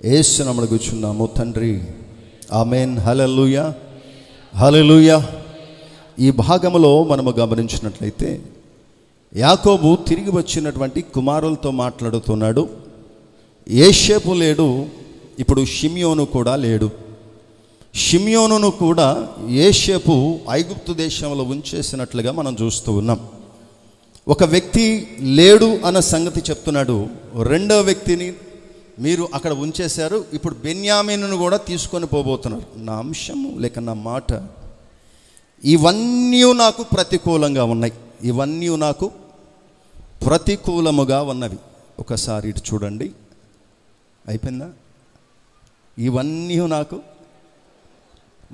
యేసు నామమున కూర్చున్నాము తండ్రి. ఆమేన్. హల్లెలూయా, హల్లెలూయా. ఈ భాగంలో మనము గమనించినట్లయితే యాకోబు తిరిగి వచ్చినటువంటి కుమారులతో మాట్లాడుతున్నాడు. యోసేపు లేడు, ఇప్పుడు షిమ్యోను కూడా లేడు. షిమ్యోనును కూడా యోసేపు ఐగుప్తు దేశంలో ఉంచేసినట్లుగా మనం చూస్తూ ఉన్నాం. ఒక వ్యక్తి లేడు అన్న సంగతి చెప్తున్నాడు. రెండవ వ్యక్తిని మీరు అక్కడ ఉంచేశారు, ఇప్పుడు బెన్యామీనును కూడా తీసుకొని పోబోతున్నారు. నా అంశము లేక నా మాట ఇవన్నీ నాకు ప్రతికూలంగా ఉన్నాయి, ఇవన్నీ నాకు ప్రతికూలముగా ఉన్నవి. ఒకసారి ఇటు చూడండి, అయిపోయిందా? ఇవన్నీ నాకు,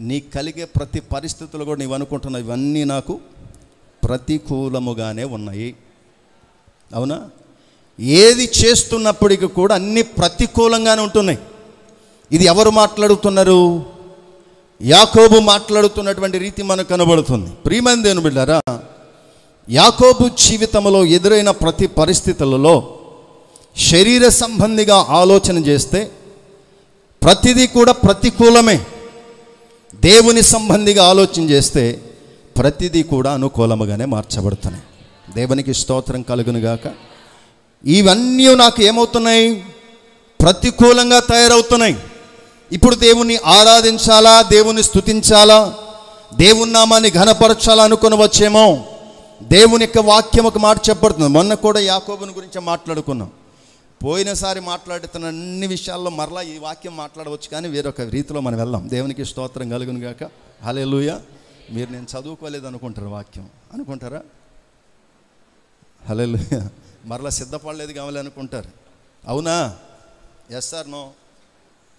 నీ కలిగే ప్రతి పరిస్థితులు కూడా నీవు అనుకుంటున్నావు ఇవన్నీ నాకు ప్రతికూలముగానే ఉన్నాయి. అవునా? ఏది చేస్తున్నప్పటికీ కూడా అన్నీ ప్రతికూలంగానే ఉంటున్నాయి. ఇది ఎవరు మాట్లాడుతున్నారు? యాకోబు మాట్లాడుతున్నటువంటి రీతి మనకు కనబడుతుంది. ప్రియమైన దేవుని బిడ్డారా, యాకోబు జీవితంలో ఎదురైన ప్రతి పరిస్థితులలో శరీర సంబంధిగా ఆలోచన చేస్తే ప్రతిదీ కూడా ప్రతికూలమే. దేవుని సంబంధిగా ఆలోచన చేస్తే ప్రతిదీ కూడా అనుకూలముగానే మార్చబడుతున్నాయి. దేవునికి స్తోత్రం కలుగునుగాక. ఇవన్నీ నాకు ఏమవుతున్నాయి? ప్రతికూలంగా తయారవుతున్నాయి. ఇప్పుడు దేవుని ఆరాధించాలా, దేవుని స్తుతించాలా, దేవుని నామాన్ని ఘనపరచాలా అనుకుని వచ్చేమో దేవుని యొక్క వాక్యం ఒక మాట చెప్పబడుతుంది. మొన్న కూడా యాకోబుని గురించి మాట్లాడుకున్నాం. పోయినసారి మాట్లాడుతున్న అన్ని విషయాల్లో మరలా ఈ వాక్యం మాట్లాడవచ్చు, కానీ వేరొక రీతిలో మనం వెళ్దాం. దేవునికి స్తోత్రం కలుగును గాక. హల్లెలూయా. మీరు నేను చదువుకోలేదు అనుకుంటారు, వాక్యం అనుకుంటారా? హల్లెలూయా. మరలా సిద్ధపడలేదు కావాలి అనుకుంటారు. అవునా? Yes or no?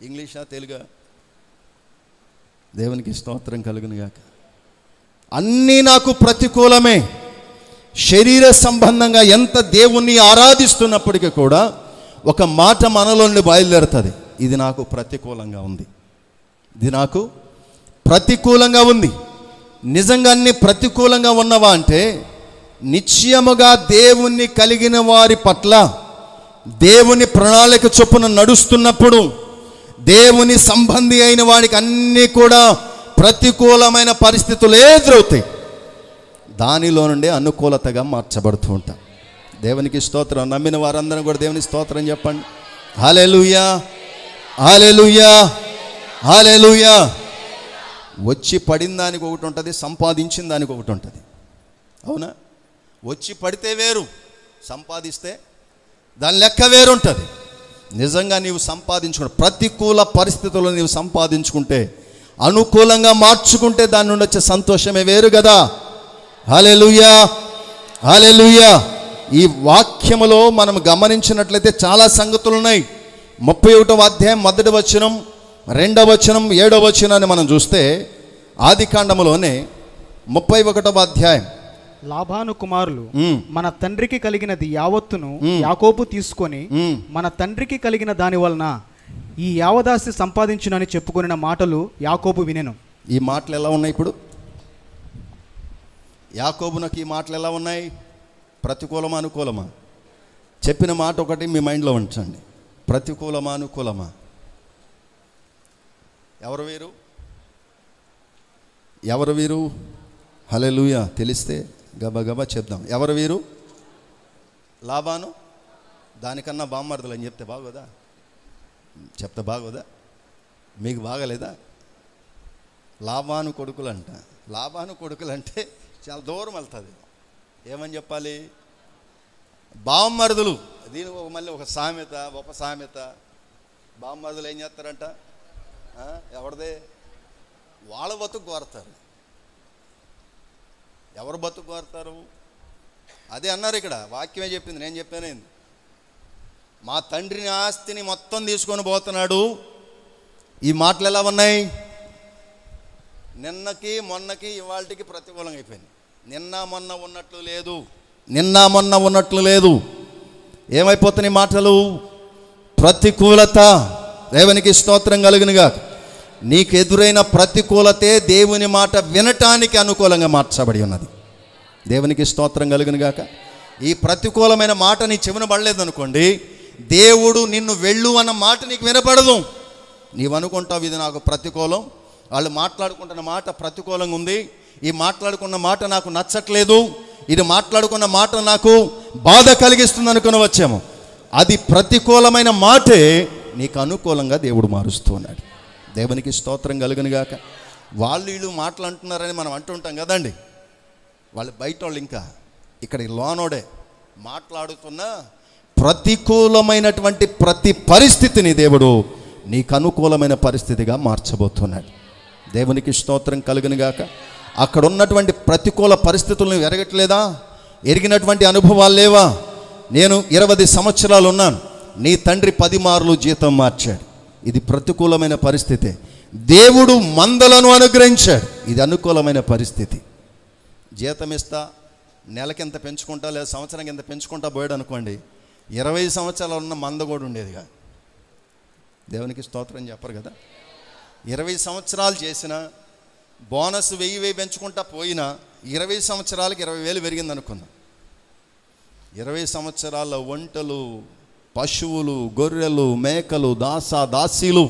ఇంగ్లీషా తెలుగా? దేవునికి స్తోత్రం కలుగును గాక. అన్నీ నాకు ప్రతికూలమే. శరీర సంబంధంగా ఎంత దేవుణ్ణి ఆరాధిస్తున్నప్పటికీ కూడా ఒక మాట మనలో నుండి బయలుదేరుతుంది, ఇది నాకు ప్రతికూలంగా ఉంది, ఇది నాకు ప్రతికూలంగా ఉంది. నిజంగా అన్ని ప్రతికూలంగా ఉన్నవా అంటే, నిశ్చయముగా దేవుణ్ణి కలిగిన వారి పట్ల దేవుని ప్రణాళిక చొప్పున నడుస్తున్నప్పుడు దేవుని సంబంధి అయిన వాడికి అన్నీ కూడా ప్రతికూలమైన పరిస్థితులు ఎదురవుతాయి. దానిలో నుండి అనుకూలతగా మార్చబడుతూ ఉంటాం. దేవునికి స్తోత్రం. నమ్మిన వారందరం కూడా దేవుని స్తోత్రం చెప్పండి. హల్లెలూయా, హల్లెలూయా, హల్లెలూయా. వచ్చి పడిన దానికి ఒకటి ఉంటుంది, సంపాదించిన దానికి ఒకటి ఉంటుంది. అవునా? వచ్చి పడితే వేరు, సంపాదిస్తే దాని లెక్క వేరు ఉంటుంది. నిజంగా నీవు సంపాదించుకుంటే, ప్రతికూల పరిస్థితుల్లో నీవు సంపాదించుకుంటే, అనుకూలంగా మార్చుకుంటే దాని నుండి వచ్చే సంతోషమే వేరు కదా. హల్లెలూయా, హల్లెలూయా. ఈ వాక్యములో మనం గమనించినట్లయితే చాలా సంగతులు ఉన్నాయి. 31వ అధ్యాయం 1వ వచనం, 2వ వచనం, 7వ వచనాన్ని మనం చూస్తే ఆదికాండములోనే 31వ అధ్యాయం, లాబాను కుమారులు మన తండ్రికి కలిగినది యావత్తును యాకోబు తీసుకొని మన తండ్రికి కలిగిన దాని వలన ఈ యావదాస్తి సంపాదించునని చెప్పుకొనిన మాటలు యాకోబు వినెను. ఈ మాటలు ఎలా ఉన్నాయి? ఇప్పుడు యాకోబునకు ఈ మాటలు ఎలా ఉన్నాయి? ప్రతికూలమా, అనుకూలమా? చెప్పిన మాట ఒకటి మీ మైండ్లో ఉంచండి. ప్రతికూలమా, అనుకూలమా? ఎవరు వీరు? ఎవరు వీరు? హల్లెలూయా. తెలిస్తే గబగబా చెప్దాం. ఎవరు వీరు? లాబాను. దానికన్నా బామ్మర్దులు అని చెప్తే బాగోదా? చెప్తే బాగోదా? మీకు బాగలేదా? లాబాను కొడుకులంట. లాబాను కొడుకులంటే చాలా దూరం వెళ్తుంది. ఏమని చెప్పాలి? బామ్మర్దులు. దీనికి మళ్ళీ ఒక సామెత, ఒక సామెత. బామ్మర్దులు ఏం చేస్తారంట? ఎవరిదే? వాళ్ళ బతుకు కోరతారు. ఎవరు బతుకు కోరతారు? అదే అన్నారు ఇక్కడ. వాక్యమే చెప్పింది, నేను చెప్పానేంది? మా తండ్రిని ఆస్తిని మొత్తం తీసుకొని పోతున్నాడు. ఈ మాటలు ఎలా ఉన్నాయి? నిన్నకి మొన్నకి ఇవాళకి ప్రతికూలంగా అయిపోయింది. నిన్న మొన్న ఉన్నట్లు లేదు, నిన్న మొన్న ఉన్నట్లు లేదు. ఏమైపోతున్నాయి మాటలు? ప్రతికూలత. దేవునికి స్తోత్రం కలుగునుగా. నీకు ఎదురైన ప్రతికూలతే దేవుని మాట వినటానికి అనుకూలంగా మార్చబడి ఉన్నది. దేవునికి స్తోత్రం కలుగునుగాక. ఈ ప్రతికూలమైన మాట నీ చెవిన పడలేదు అనుకోండి, దేవుడు నిన్ను వెళ్ళు అన్న మాట నీకు వినపడదు. నీవు అనుకుంటావు ఇది నాకు ప్రతికూలం, వాళ్ళు మాట్లాడుకుంటున్న మాట ప్రతికూలంగా ఉంది, ఈ మాట్లాడుకున్న మాట నాకు నచ్చట్లేదు, ఇది మాట్లాడుకున్న మాట నాకు బాధ కలిగిస్తుంది అనుకుని వచ్చాము. అది ప్రతికూలమైన మాటే నీకు అనుకూలంగా దేవుడు మారుస్తూ ఉన్నాడు. దేవునికి స్తోత్రం కలుగునుగాక. వాళ్ళు వీళ్ళు మాట్లాడుతున్నారని మనం అంటుంటాం కదండి. వాళ్ళు బయట వాళ్ళు, ఇంకా ఇక్కడ లోనోడే మాట్లాడుతున్న ప్రతికూలమైనటువంటి ప్రతి పరిస్థితిని దేవుడు నీకు అనుకూలమైన పరిస్థితిగా మార్చబోతున్నాడు. దేవునికి స్తోత్రం కలుగునుగాక. అక్కడ ఉన్నటువంటి ప్రతికూల పరిస్థితులను ఎరగట్లేదా? ఎరిగినటువంటి అనుభవాలు లేవా? నేను 20 సంవత్సరాలు ఉన్నాను, నీ తండ్రి 10 మార్లు జీతం మార్చాడు. ఇది ప్రతికూలమైన పరిస్థితి. దేవుడు మందలను అనుగ్రహించాడు, ఇది అనుకూలమైన పరిస్థితి. జీతం ఇస్తా, నెలకింత పెంచుకుంటా లేదా సంవత్సరానికి ఇంత పెంచుకుంటా పోయాడు అనుకోండి, 20 సంవత్సరాలు ఉన్న మంద కూడా ఉండేదిగా. దేవునికి స్తోత్రం చెప్పరు కదా. 20 సంవత్సరాలు చేసిన బోనస్ 1000 పెంచుకుంటా పోయినా 20 సంవత్సరాలకి 20,000 పెరిగింది అనుకుందాం. 20 సంవత్సరాల ఒంటలు, పశువులు, గొర్రెలు, మేకలు, దాసీలు,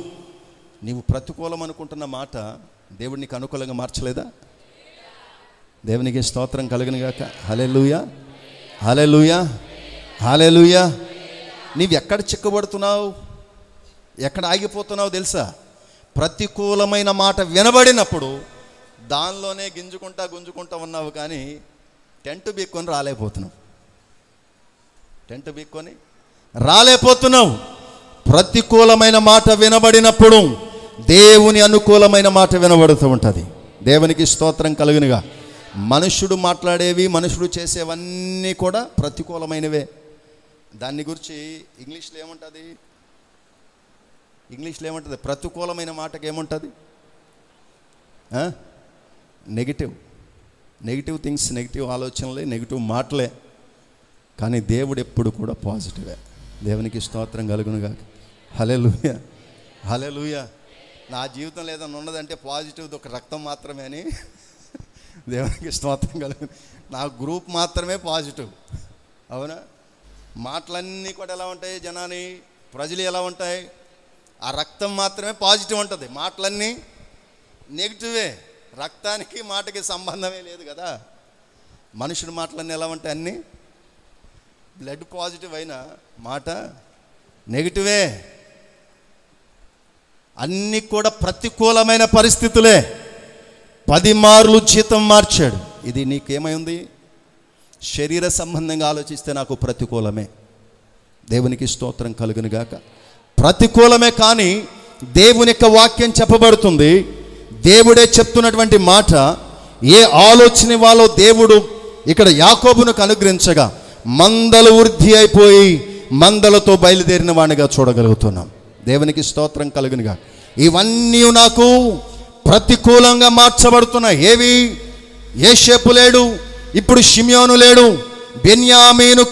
నీవు ప్రతికూలం అనుకుంటున్న మాట దేవుడు నీకు అనుకూలంగా మార్చలేదా? దేవునికి స్తోత్రం కలుగునుగాక. హల్లెలూయా, హల్లెలూయా, హల్లెలూయా. నీవు ఎక్కడ చిక్కబడుతున్నావు, ఎక్కడ ఆగిపోతున్నావు తెలుసా? ప్రతికూలమైన మాట వినబడినప్పుడు దానిలోనే గుంజుకుంటా ఉన్నావు, కానీ టెంట్ బీక్కొని రాలేకపోతున్నావు. ప్రతికూలమైన మాట వినబడినప్పుడు దేవుని అనుకూలమైన మాట వినబడుతూ ఉంటుంది. దేవునికి స్తోత్రం కలుగునుగా. మనుషుడు మాట్లాడేవి, మనుషుడు చేసేవన్నీ కూడా ప్రతికూలమైనవే. దాన్ని గురించి ఇంగ్లీష్లో ఏముంటుంది? ప్రతికూలమైన మాటకి ఏముంటుంది? నెగిటివ్ థింగ్స్, నెగిటివ్ ఆలోచనలే, నెగిటివ్ మాటలే. కానీ దేవుడు ఎప్పుడు కూడా పాజిటివే. దేవునికి స్తోత్రం కలుగునుగా. హల్లెలూయా, హల్లెలూయా. నా జీవితంలో ఏదైనా ఉన్నదంటే పాజిటివ్ ఒక రక్తం మాత్రమే అని దేవునికి స్తోత్రం కలుగు. నా గ్రూప్ మాత్రమే పాజిటివ్. అవునా? మాటలన్నీ కూడా ఎలా ఉంటాయి? జనాన్ని, ప్రజలు ఎలా ఉంటాయి? ఆ రక్తం మాత్రమే పాజిటివ్ ఉంటుంది, మాటలన్నీ నెగిటివే. రక్తానికి మాటకి సంబంధమే లేదు కదా. మనుషుడి మాటలన్నీ ఎలా ఉంటాయి? అన్నీ బ్లడ్ పాజిటివ్ అయినా మాట నెగిటివే. అన్నీ కూడా ప్రతికూలమైన పరిస్థితులే. 10 మార్లు జీతం మార్చాడు. ఇది నీకేమై ఉంది? శరీర సంబంధంగా ఆలోచిస్తే నాకు ప్రతికూలమే. దేవునికి స్తోత్రం కలుగునుగాక. ప్రతికూలమే. కానీ దేవుని యొక్క వాక్యం చెప్పబడుతుంది, దేవుడే చెప్తున్నటువంటి మాట. ఏ ఆలోచన వాళ్ళో దేవుడు ఇక్కడ యాకోబునకు అనుగ్రహించగా మందలు వృద్ధి అయిపోయి మందలతో బయలుదేరిన వాడిగా చూడగలుగుతున్నాం. దేవునికి స్తోత్రం కలుగునుగా. ఇవన్నీ నాకు ప్రతికూలంగా మార్చబడుతున్నాయి. ఏవి? యోసేపు లేడు, ఇప్పుడు షిమ్యోను లేడు, బెన్యామీను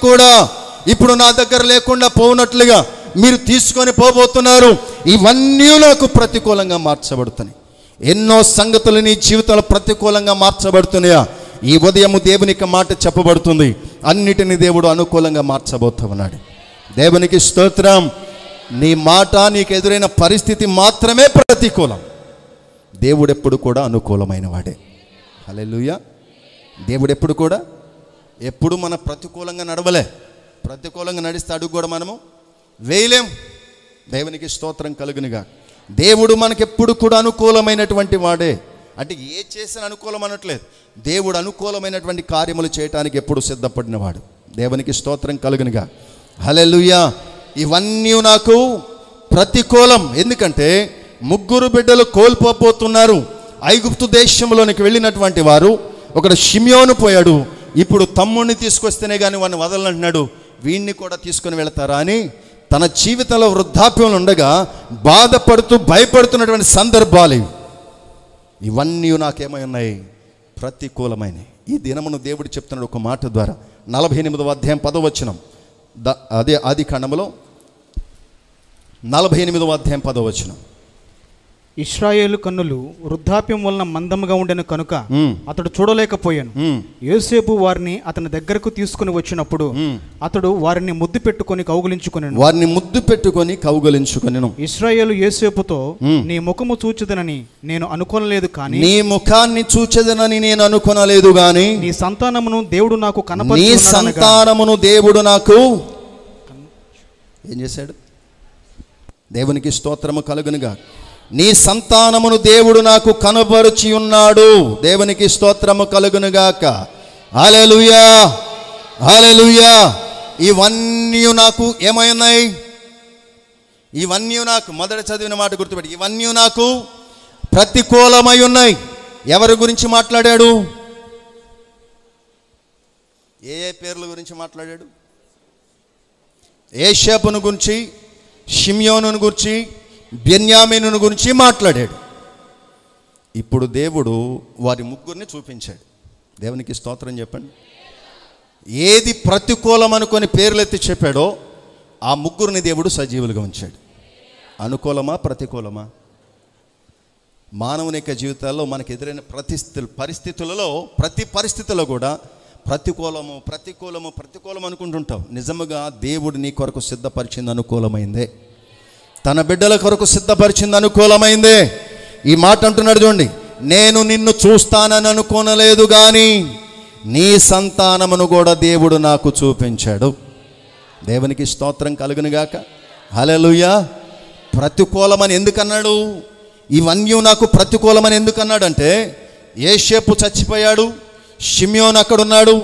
కూడా ఇప్పుడు నా దగ్గర లేకుండా పోనట్లుగా మీరు తీసుకొని పోబోతున్నారు. ఇవన్నీ నాకు ప్రతికూలంగా మార్చబడుతున్నాయి. ఎన్నో సంగతులు నీ జీవితంలో ప్రతికూలంగా మార్చబడుతున్నాయా? ఈ ఉదయము దేవునికి మాట చెప్పబడుతుంది, అన్నిటిని దేవుడు అనుకూలంగా మార్చబోతూ ఉన్నాడు. దేవునికి స్తోత్రం. నీ మాట, నీకు ఎదురైన పరిస్థితి మాత్రమే ప్రతికూలం. దేవుడు ఎప్పుడు కూడా అనుకూలమైన వాడే. హల్లెలూయా. దేవుడు ఎప్పుడు మన ప్రతికూలంగా నడవలే. ప్రతికూలంగా నడిస్తే అడుగు కూడా మనము వేయలేం. దేవునికి స్తోత్రం కలుగునుగా. దేవుడు మనకెప్పుడు కూడా అనుకూలమైనటువంటి వాడే. అంటే ఏ చేసిన అనుకూలం అనట్లేదు, దేవుడు అనుకూలమైనటువంటి కార్యములు చేయటానికి ఎప్పుడు సిద్ధపడినవాడు. దేవునికి స్తోత్రం కలుగునుగా. హల్లెలూయా. ఇవన్నీ నాకు ప్రతికూలం. ఎందుకంటే 3 బిడ్డలు కోల్పోతున్నారు. ఐగుప్తు దేశంలోనికి వెళ్ళినటువంటి వారు, ఒకడు షిమ్యోను పోయాడు, ఇప్పుడు తమ్ముడిని తీసుకొస్తేనే కానీ వాడిని వదలనంటున్నాడు, వీడిని కూడా తీసుకొని వెళతారా అని తన జీవితంలో వృద్ధాప్యంలో ఉండగా బాధపడుతూ భయపడుతున్నటువంటి సందర్భాలు ఇవన్నీ నాకేమై ఉన్నాయి? ప్రతికూలమైనవి. ఈ దినమును దేవుడు చెప్తున్నాడు ఒక మాట ద్వారా. 48వ అధ్యాయం 10వ వచనం. అదే ఆది కాండములో 48వ అధ్యాయం 10వ వచనం. ఇశ్రాయేలు కన్నులు వృద్ధాప్యం వలన మందముగా ఉండెను కనుక అతడు చూడలేకపోయాను. యోసేపు వారిని అతని దగ్గరకు తీసుకుని వచ్చినప్పుడు అతడు వారిని ముద్దు పెట్టుకొని కౌగిలించుకొనెను. ఇశ్రాయేలు యోసేపుతో, నీ ముఖము చూచెదనని నేను అనుకోనలేదు కానీ, నీ ముఖాన్ని చూచెదనని నేను అనుకోనలేదు గాని, నీ సంతానమును దేవుడు నాకు ఏం చేశాడు? దేవునికి స్తోత్రము కలుగునుగా. నీ సంతానమును దేవుడు నాకు కనబరుచి ఉన్నాడు. దేవునికి స్తోత్రము కలుగునుగాక. హల్లెలూయా, హల్లెలూయా. ఇవన్నీ నాకు ఏమైనాయి? ఇవన్నీ నాకు, మొదట చదివిన మాట గుర్తుపెట్టి, ఇవన్నీ నాకు ప్రతికూలమై ఉన్నాయి. ఎవరి గురించి మాట్లాడాడు? ఏ పేర్ల గురించి మాట్లాడాడు? యోసేపును గురించి, షిమ్యోనును గురించి, బెన్యామీనును గురించి మాట్లాడాడు. ఇప్పుడు దేవుడు వారి ముగ్గురిని చూపించాడు. దేవునికి స్తోత్రం చెప్పండి. ఏది ప్రతికూలం అనుకొని పేర్లెత్తి చెప్పాడో ఆ ముగ్గురిని దేవుడు సజీవులుగా ఉంచాడు. అనుకూలమా, ప్రతికూలమా? మానవుని యొక్క జీవితాల్లో మనకు ఎదురైన పరిస్థితులలో, ప్రతి పరిస్థితుల్లో కూడా ప్రతికూలం అనుకుంటుంటాం. నిజముగా దేవుడు నీ కొరకు సిద్ధపరిచింది అనుకూలమైందే. తన బిడ్డల కొరకు సిద్ధపరిచింది అనుకూలమైందే. ఈ మాట అంటున్నాడు చూడండి, నేను నిన్ను చూస్తానని అనుకోనలేదు కానీ నీ సంతానమును కూడా దేవుడు నాకు చూపించాడు. దేవునికి స్తోత్రం కలుగునుగాక. హల్లెలూయా. ప్రతికూలమని ఎందుకన్నాడు? ఇవన్నీ నాకు ప్రతికూలమని ఎందుకన్నాడంటే, యోసేపు చచ్చిపోయాడు, షిమ్యోను అక్కడున్నాడు,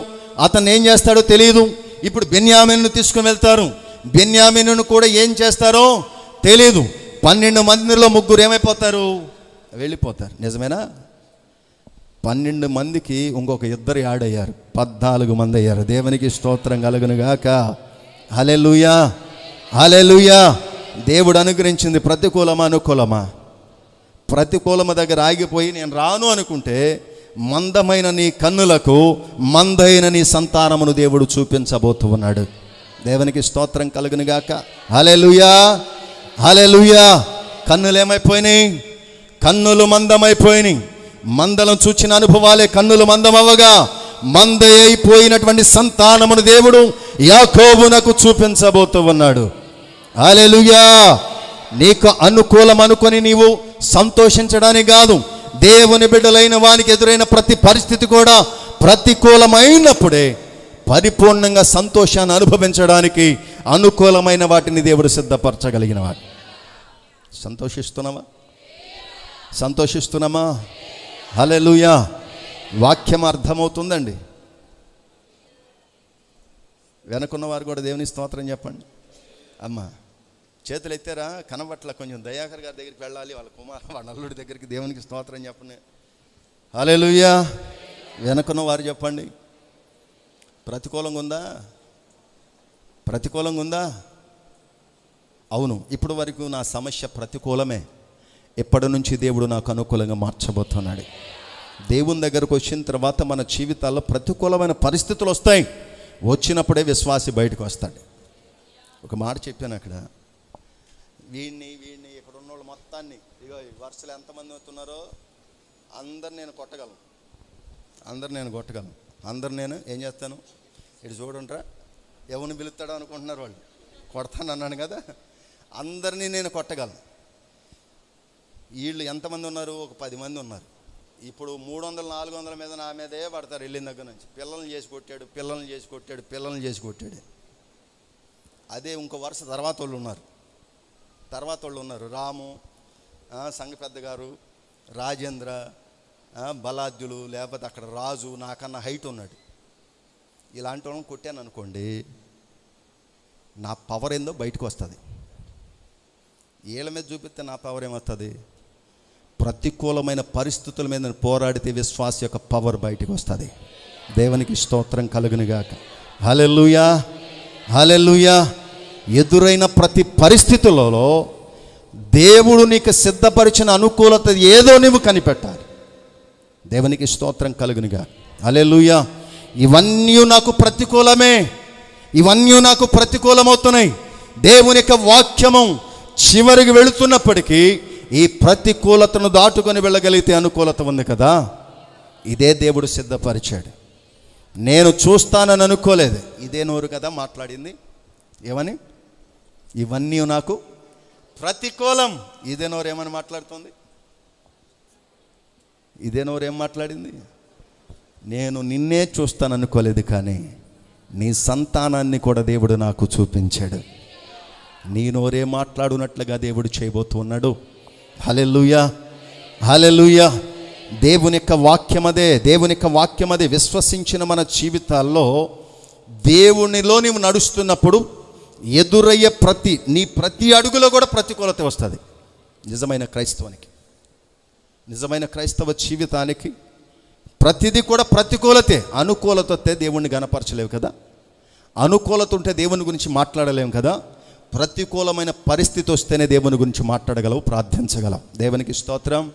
అతను ఏం చేస్తాడో తెలియదు. ఇప్పుడు బెన్యామీనును తీసుకుని వెళ్తారు, బెన్యామీనును కూడా ఏం చేస్తారో తెలీదు. 12 మందిలో 3 ఏమైపోతారు? వెళ్ళిపోతారు. నిజమేనా? 12 మందికి ఇంకొక 2 యాడ్ అయ్యారు, 14 మంది అయ్యారు. దేవునికి స్తోత్రం కలుగునుగాక. హల్లెలూయా, హల్లెలూయా. దేవుడు అనుగ్రహించింది ప్రతికూలమా, అనుకూలమా? ప్రతికూలమ దగ్గర ఆగిపోయి నేను రాను అనుకుంటే, మందమైన నీ కన్నులకు మందైన నీ సంతానమును దేవుడు చూపించబోతూ ఉన్నాడు. దేవునికి స్తోత్రం కలుగునుగాక. హల్లెలూయా, హల్లెలూయా. కన్నులు ఏమైపోయినాయి? కన్నులు మందమైపోయినాయి. మందలను చూచిన అనుభవాలే కన్నులు మందమవ్వగా మంద అయిపోయినటువంటి సంతానమును దేవుడు యాకోబునకు చూపించబోతూ ఉన్నాడు. హల్లెలూయా. నీకు అనుకూలం అనుకొని నీవు సంతోషించడానికి కాదు, దేవుని బిడ్డలైన వానికి ఎదురైన ప్రతి పరిస్థితి కూడా ప్రతికూలమైనప్పుడే పరిపూర్ణంగా సంతోషాన్ని అనుభవించడానికి అనుకూలమైన వాటిని దేవుడు సిద్ధపరచగలిగిన వాడు. సంతోషిస్తున్నామా? హల్లెలూయా. వాక్యం అర్థమవుతుందండి. వెనకున్న వారు కూడా దేవుని స్తోత్రం చెప్పండి. అమ్మా చేతులు ఎత్తారా? కనబట్ల కొంచెం దయాకర్ గారి దగ్గరికి వెళ్ళాలి, వాళ్ళ వాళ్ళ అల్లుడి దగ్గరికి. దేవునికి స్తోత్రం చెప్పండి. హల్లెలూయా. వెనకున్న వారు చెప్పండి. ప్రతికూలంగా ఉందా? అవును. ఇప్పుడు వరకు నా సమస్య ప్రతికూలమే. ఎప్పటి నుంచి దేవుడు నాకు అనుకూలంగా మార్చబోతున్నాడు. దేవుని దగ్గరకు వచ్చిన తర్వాత మన జీవితాల్లో ప్రతికూలమైన పరిస్థితులు వస్తాయి. వచ్చినప్పుడే విశ్వాసి బయటకు వస్తాడు. ఒక మాట చెప్పాను అక్కడ, వీడిని ఇక్కడ ఉన్నోళ్ళు మొత్తాన్ని, ఇగో వరుసలు ఎంతమంది అవుతున్నారో అందరు నేను కొట్టగలను, అందరు నేను ఏం చేస్తాను? ఇటు చూడండిరా, ఎవరిని పిలుస్తాడో అనుకుంటున్నారు వాళ్ళు. కొడతాను అన్నాను కదా, అందరినీ నేను కొట్టగలను. వీళ్ళు ఎంతమంది ఉన్నారు? ఒక 10 మంది ఉన్నారు. ఇప్పుడు 300-400 మీద నా మీదే పడతారు. వెళ్ళిన దగ్గర నుంచి పిల్లల్ని చేసి కొట్టాడు. అదే ఇంకో వరుస తర్వాత వాళ్ళు ఉన్నారు. రాము, సంఘ పెద్ద గారు, రాజేంద్ర, బలాద్యులు, లేకపోతే అక్కడ రాజు, నాకన్నా హైట్ ఉన్నాడు. ఇలాంటి వాళ్ళని కొట్టాను అనుకోండి, నా పవర్ ఏందో బయటకు వస్తుంది. వీళ్ళ మీద చూపిస్తే నా పవర్ ఏమవుతుంది? ప్రతికూలమైన పరిస్థితుల మీద పోరాడితే విశ్వాస యొక్క పవర్ బయటకు వస్తుంది. దేవునికి స్తోత్రం కలుగునుగాక. హల్లెలూయా, హల్లెలూయా. ఎదురైన ప్రతి పరిస్థితులలో దేవుడు నీకు సిద్ధపరిచిన అనుకూలత ఏదో నువ్వు కనిపెట్టాలి. దేవునికి స్తోత్రం కలుగునుగాక. హల్లెలూయా. ఇవన్నీ నాకు ప్రతికూలమవుతున్నాయి. దేవుని యొక్క వాక్యము చివరికి వెళుతున్నప్పటికీ ఈ ప్రతికూలతను దాటుకొని వెళ్ళగలిగితే అనుకూలత ఉంది కదా. ఇదే దేవుడు సిద్ధపరిచాడు. నేను చూస్తానని అనుకోలేదు. ఇదే నోరు కదా మాట్లాడింది. ఏమని? ఇవన్నీ నాకు ప్రతికూలం. ఇదే నోరు ఏమని మాట్లాడుతుంది? ఇదే నోరు ఏం మాట్లాడింది? నేను నిన్నే చూస్తాను అనుకోలేదు, కానీ నీ సంతానాన్ని కూడా దేవుడు నాకు చూపించాడు. నీ నోరే మాట్లాడునట్లుగా దేవుడు చేయబోతున్నాడు. హల్లెలూయా, హల్లెలూయా. దేవుని యొక్క వాక్యమదే, దేవుని యొక్క వాక్యమదే. విశ్వసించిన మన జీవితాల్లో దేవునిలో నీవు నడుస్తున్నప్పుడు ఎదురయ్యే నీ ప్రతి అడుగులో కూడా ప్రతికూలత వస్తుంది. నిజమైన క్రైస్తవానికి, నిజమైన క్రైస్తవ జీవితానికి ప్రతిదీ కూడా ప్రతికూలతే. అనుకూలత వస్తే దేవుణ్ణి గణపరచలేవు కదా. అనుకూలత ఉంటే దేవుని గురించి మాట్లాడలేము కదా. ప్రతికూలమైన పరిస్థితి వస్తేనే దేవుని గురించి మాట్లాడగలవు, ప్రార్థించగలవు. దేవునికి స్తోత్రం.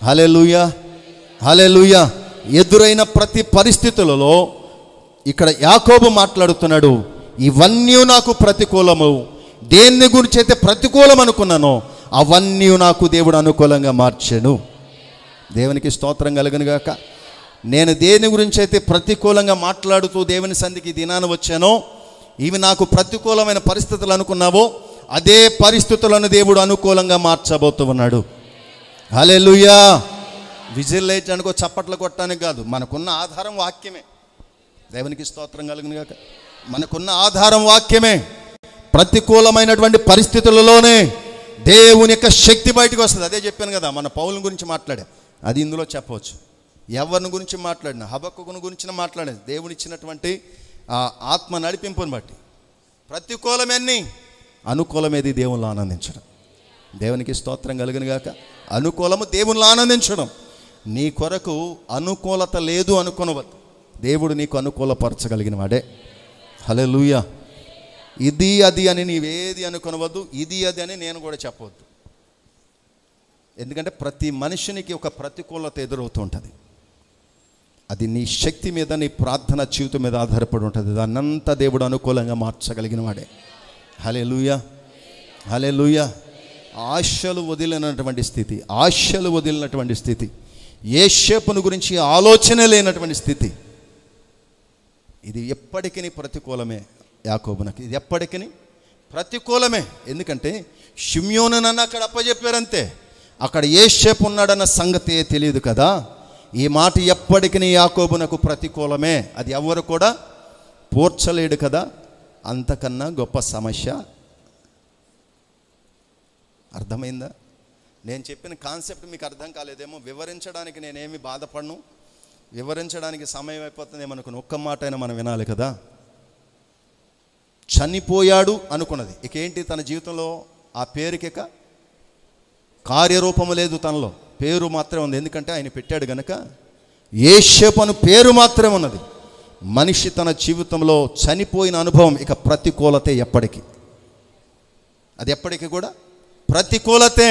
హల్లెలూయా, హల్లెలూయా. ఎదురైన ప్రతి పరిస్థితులలో ఇక్కడ యాకోబు మాట్లాడుతున్నాడు, ఇవన్నీ నాకు ప్రతికూలము. దేన్ని గురించి అయితే ప్రతికూలం అనుకున్నానో అవన్నీ నాకు దేవుడు అనుకూలంగా మార్చాడు. దేవునికి స్తోత్రం కలుగును గాక. నేను దేని గురించి అయితే ప్రతికూలంగా మాట్లాడుతూ దేవుని సన్నిధికి దినాన వచ్చానో, ఇవి నాకు ప్రతికూలమైన పరిస్థితులు అనుకున్నావో అదే పరిస్థితులను దేవుడు అనుకూలంగా మార్చబోతూ ఉన్నాడు. హల్లెలూయా. విజిల్ లేట్ అనుకో, చప్పట్లు కొట్టడానికి కాదు. మనకున్న ఆధారం వాక్యమే. దేవునికి స్తోత్రం కలుగును గాక. మనకున్న ఆధారం వాక్యమే. ప్రతికూలమైనటువంటి పరిస్థితులలోనే దేవుని యొక్క శక్తి బయటకు వస్తుంది. అదే చెప్పాను కదా, మన పౌలుని గురించి మాట్లాడా, అది ఇందులో చెప్పవచ్చు. ఎవరిని గురించి మాట్లాడినా, హబక్కుని గురించి మాట్లాడేది దేవుని ఇచ్చినటువంటి ఆ ఆత్మ నడిపింపుని బట్టి. ప్రతికూలమేన్ని, అనుకూలమేది దేవునిలో ఆనందించడం. దేవునికి స్తోత్రం కలుగును గాక. అనుకూలము దేవునిలో ఆనందించడం. నీ కొరకు అనుకూలత లేదు అనుకొనవద్దు. దేవుడు నీకు అనుకూలపరచగలిగిన వాడే. హల్లెలూయా. ఇది అది అని నీవేది అనుకొనవద్దు, ఇది అది అని నేను కూడా చెప్పవద్దు. ఎందుకంటే ప్రతి మనిషినికి ఒక ప్రతికూలత ఎదురవుతూ ఉంటుంది. అది నీ శక్తి మీద, నీ ప్రార్థన జీవితం మీద ఆధారపడి ఉంటుంది. దాన్నంతా దేవుడు అనుకూలంగా మార్చగలిగిన వాడే. హల్లెలూయా, హల్లెలూయా. ఆశలు వదిలినటువంటి స్థితి, ఆశలు వదిలినటువంటి స్థితి, యోసేపును గురించి ఆలోచన లేనటువంటి స్థితి, ఇది ఎప్పటికీ ప్రతికూలమే. యాకోబునకి ఇది ఎప్పటికీ ప్రతికూలమే. ఎందుకంటే షిమ్యోనునన్న అక్కడ అప్పచెప్పారంతే, అక్కడ యోసేపు ఉన్నాడన్న సంగతి తెలియదు కదా. ఈ మాట ఎప్పటికీ యాకోబునకు ప్రతికూలమే. అది ఎవరు కూడా పోర్చలేడు కదా. అంతకన్నా గొప్ప సమస్య. అర్థమైందా? నేను చెప్పిన కాన్సెప్ట్ మీకు అర్థం కాలేదేమో. వివరించడానికి నేనేమి బాధపడను, వివరించడానికి సమయం అయిపోతుందేమో అనుకుని ఒక్క మాట అయినా మనం వినాలి కదా. చనిపోయాడు అనుకున్నది, ఇక ఏంటి తన జీవితంలో ఆ పేరుకి ఇక కార్యరూపము లేదు, తనలో పేరు మాత్రమే ఉంది. ఎందుకంటే ఆయన పెట్టాడు గనక యోసేపు అను పేరు మాత్రమే ఉన్నది. మనిషి తన జీవితంలో చనిపోయిన అనుభవం ఇక ప్రతికూలతే ఎప్పటికీ. అది ఎప్పటికీ కూడా ప్రతికూలతే.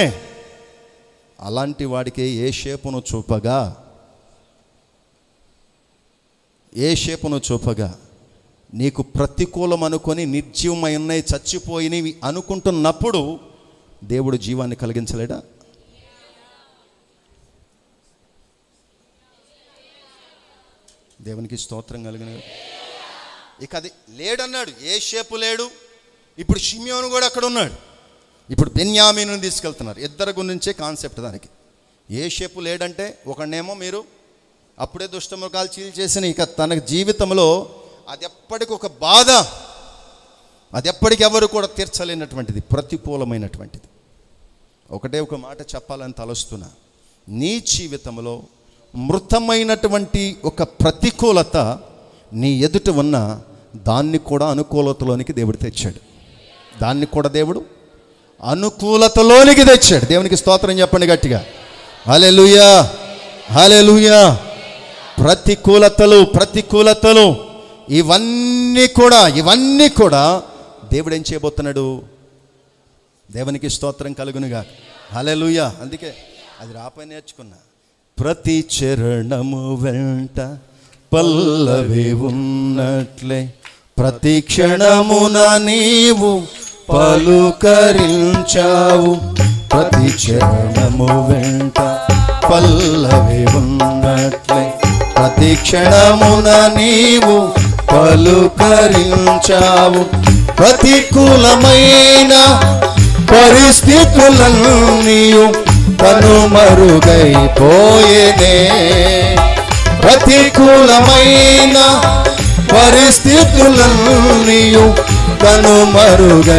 అలాంటి వాడికి యోసేపును చూపగా నీకు ప్రతికూలం అనుకొని నిర్జీవమై ఉన్నాయి, చచ్చిపోయినవి అనుకుంటున్నప్పుడు దేవుడు జీవాన్ని కలిగించలేడా? దేవునికి స్తోత్రం కలిగిన. ఇక అది లేడన్నాడు, యోసేపు లేడు. ఇప్పుడు షిమ్యోను కూడా అక్కడ ఉన్నాడు. ఇప్పుడు బెన్యామీను తీసుకెళ్తున్నారు. ఇద్దరు గురించే కాన్సెప్ట్ దానికి. యోసేపు లేడంటే ఒకడేమో మీరు అప్పుడే దుష్టమృగాలు చీల్చేసిన, ఇక తన జీవితంలో అది ఎప్పటికి ఒక బాధ, అది ఎప్పటికి ఎవరు కూడా తీర్చలేనటువంటిది, ప్రతికూలమైనటువంటిది. ఒకటే ఒక మాట చెప్పాలని తలస్తున్నా. నీ జీవితంలో మృతమైనటువంటి ఒక ప్రతికూలత నీ ఎదుట ఉన్న దాన్ని కూడా అనుకూలతలోనికి దేవుడు తెచ్చాడు. దాన్ని కూడా దేవుడు అనుకూలతలోనికి తెచ్చాడు. దేవునికి స్తోత్రం చెప్పండి గట్టిగా. హల్లెలూయా, హల్లెలూయా. ప్రతికూలతలు ఇవన్నీ కూడా దేవుడు ఏం చేయబోతున్నాడు? దేవునికి స్తోత్రం కలుగునుగా. హల్లెలూయా. అందుకే అది రాపై నేర్చుకున్నా. ప్రతి చరణము వెంట పల్లవి ఉన్నట్లే ప్రతి క్షణమున నీవు పలుకరించావు. ప్రతి చరణము వెంట పల్లవి ఉన్నట్లే ప్రతి క్షణమున నీవు పలుకరించావు. ప్రతికూలమైన పరిస్థితులన్నీ కనుమరుగైపోయేనే. ప్రతికూలమైన పరిస్థితులన్నీ కనుమరుగైపోయేనే.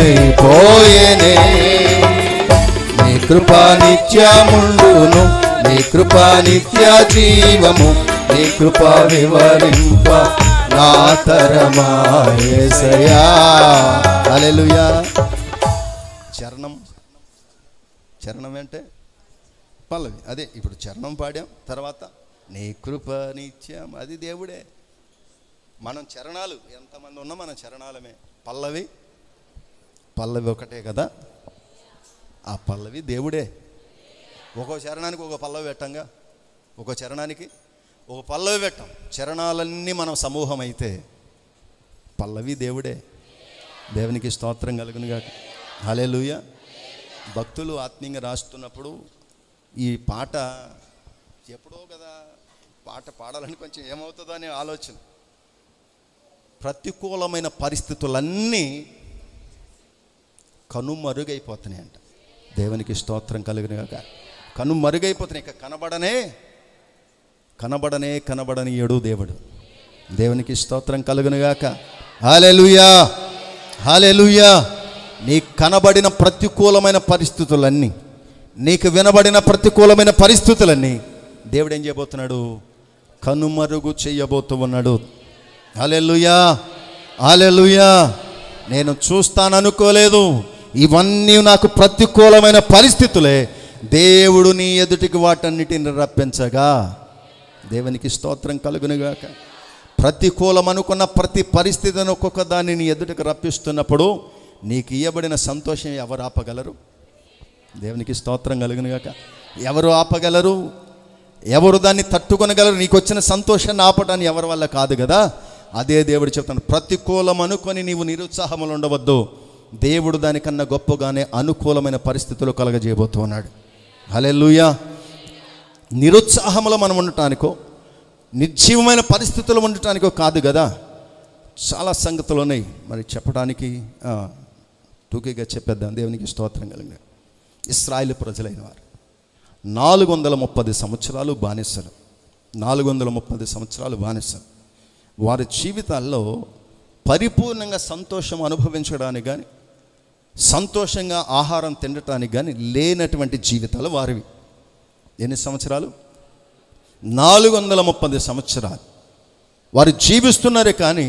నీ కృపా నిత్యముండును, నీ కృపా నిత్య జీవము, నీ కృపా వివరింప నా తరమా యేసయ్యా. హల్లెలూయా. చరణం అంటే పల్లవి. అదే ఇప్పుడు చరణం పాడాం, తర్వాత నీ కృప నిత్యం, అది దేవుడే. మనం చరణాలు ఎంతమంది ఉన్నా మనం చరణాలమే. పల్లవి ఒకటే కదా, ఆ పల్లవి దేవుడే. ఒక్కో చరణానికి ఒక పల్లవి పెట్టంగా, ఒక్కో చరణానికి ఒక పల్లవి పెట్టాం. చరణాలన్నీ మనం సమూహం అయితే పల్లవి దేవుడే. దేవునికి స్తోత్రం కలుగునుగాక. హల్లెలూయా. భక్తులు ఆత్మీయంగా రాస్తున్నప్పుడు ఈ పాట ఎప్పుడో కదా పాట పాడాలని కొంచెం ఏమవుతుందో అనే ఆలోచన. ప్రతికూలమైన పరిస్థితులన్నీ కనుమరుగైపోతున్నాయంట. దేవునికి స్తోత్రం కలుగునుగాక. కనుమరుగైపోతున్నాయి. ఇక కనబడనీయడు దేవుడు. దేవునికి స్తోత్రం కలుగునుగాక. హల్లెలూయా. హల్లెలూయా. నీకు కనబడిన ప్రతికూలమైన పరిస్థితులన్నీ, నీకు వినబడిన ప్రతికూలమైన పరిస్థితులన్నీ దేవుడు ఏం చేయబోతున్నాడు? కనుమరుగు చేయబోతూ ఉన్నాడు. హల్లెలూయా. హల్లెలూయా. నేను చూస్తాననుకోలేదు, ఇవన్నీ నాకు ప్రతికూలమైన పరిస్థితులే. దేవుడు నీ ఎదుటికి వాటన్నిటిని రప్పించగా. దేవునికి స్తోత్రం కలుగునుగాక. ప్రతికూలం అనుకున్న ప్రతి పరిస్థితిని ఒక్కొక్క దాన్ని నీ ఎదుటికి రప్పిస్తున్నప్పుడు నీకు ఇవ్వబడిన సంతోషం ఎవరు ఆపగలరు? దేవునికి స్తోత్రం కలుగునుగాక. ఎవరు ఆపగలరు? ఎవరు దాన్ని తట్టుకొనగలరు? నీకు వచ్చిన సంతోషాన్ని ఆపడానికి ఎవరి వల్ల కాదు కదా. అదే దేవుడు చెప్తాను, ప్రతికూలం అనుకొని నీవు నిరుత్సాహములు ఉండవద్దు. దేవుడు దానికన్నా గొప్పగానే అనుకూలమైన పరిస్థితులు కలగజేయబోతూ ఉన్నాడు. హల్లెలూయా. నిరుత్సాహంలో మనం ఉండటానికో, నిర్జీవమైన పరిస్థితులు ఉండటానికో కాదు కదా. చాలా సంగతులు ఉన్నాయి మరి చెప్పడానికి. టూకీగా చెప్పేద్దాం. దేవునికి స్తోత్రం కలిగిన ఇశ్రాయేలు ప్రజలైన వారు 430 సంవత్సరాలు బానిసలు. 430 సంవత్సరాలు బానిసలు. వారి జీవితాల్లో పరిపూర్ణంగా సంతోషం అనుభవించడానికి కానీ, సంతోషంగా ఆహారం తినటానికి కానీ లేనటువంటి జీవితాలు వారివి. ఎన్ని సంవత్సరాలు? 430 సంవత్సరాలు వారు జీవిస్తున్నారే కానీ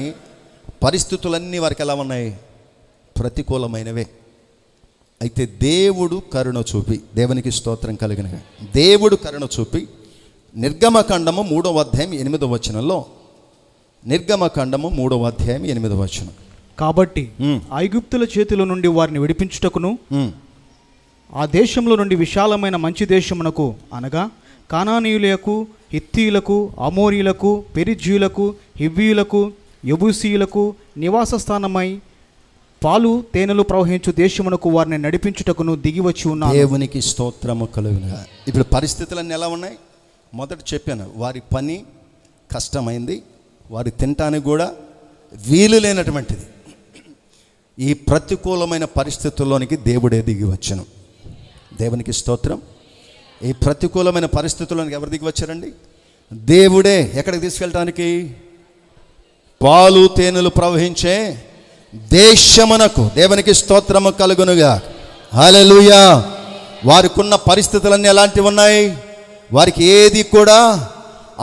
పరిస్థితులన్నీ వారికి ఎలా ఉన్నాయి? ప్రతికూలమైనవే. అయితే దేవుడు కరుణ చూపి, దేవునికి స్తోత్రం కలిగిన దేవుడు కరుణ చూపి నిర్గమకాండము 3వ అధ్యాయం 8వ వచనంలో, నిర్గమకాండము 3వ అధ్యాయం 8వ వచనం, కాబట్టి ఐగుప్తుల చేతిలో నుండి వారిని విడిపించుటకును ఆ దేశంలో నుండి విశాలమైన మంచి దేశమునకు, అనగా కానానీయులకు, హిత్తీయులకు, అమోరీయులకు, పెరిజ్జీయులకు, హివ్వీయులకు, యెబూసీయులకు నివాస స్థానమై పాలు తేనెలు ప్రవహించు దేశమునకు వారిని నడిపించుటకును దిగివచ్చి ఉన్నాను. దేవునికి స్తోత్రము కలుగునుగా. ఇప్పుడు పరిస్థితులన్నీ ఎలా ఉన్నాయి? మొదట చెప్పాను, వారి పని కష్టమైంది, వారి తినటానికి కూడా వీలు లేనటువంటిది. ఈ ప్రతికూలమైన పరిస్థితుల్లోనికి దేవుడే దిగి వచ్చాను. దేవునికి స్తోత్రం. ఈ ప్రతికూలమైన పరిస్థితుల్లోనికి ఎవరు దిగి వచ్చారండి? దేవుడే. ఎక్కడికి తీసుకెళ్ళటానికి? పాలు తేనెలు ప్రవహించే దేశమునకు. దేవునికి స్తోత్రము కలుగునుగా. హల్లెలూయా. వారికున్న పరిస్థితులన్నీ ఎలాంటివి ఉన్నాయి? వారికి ఏది కూడా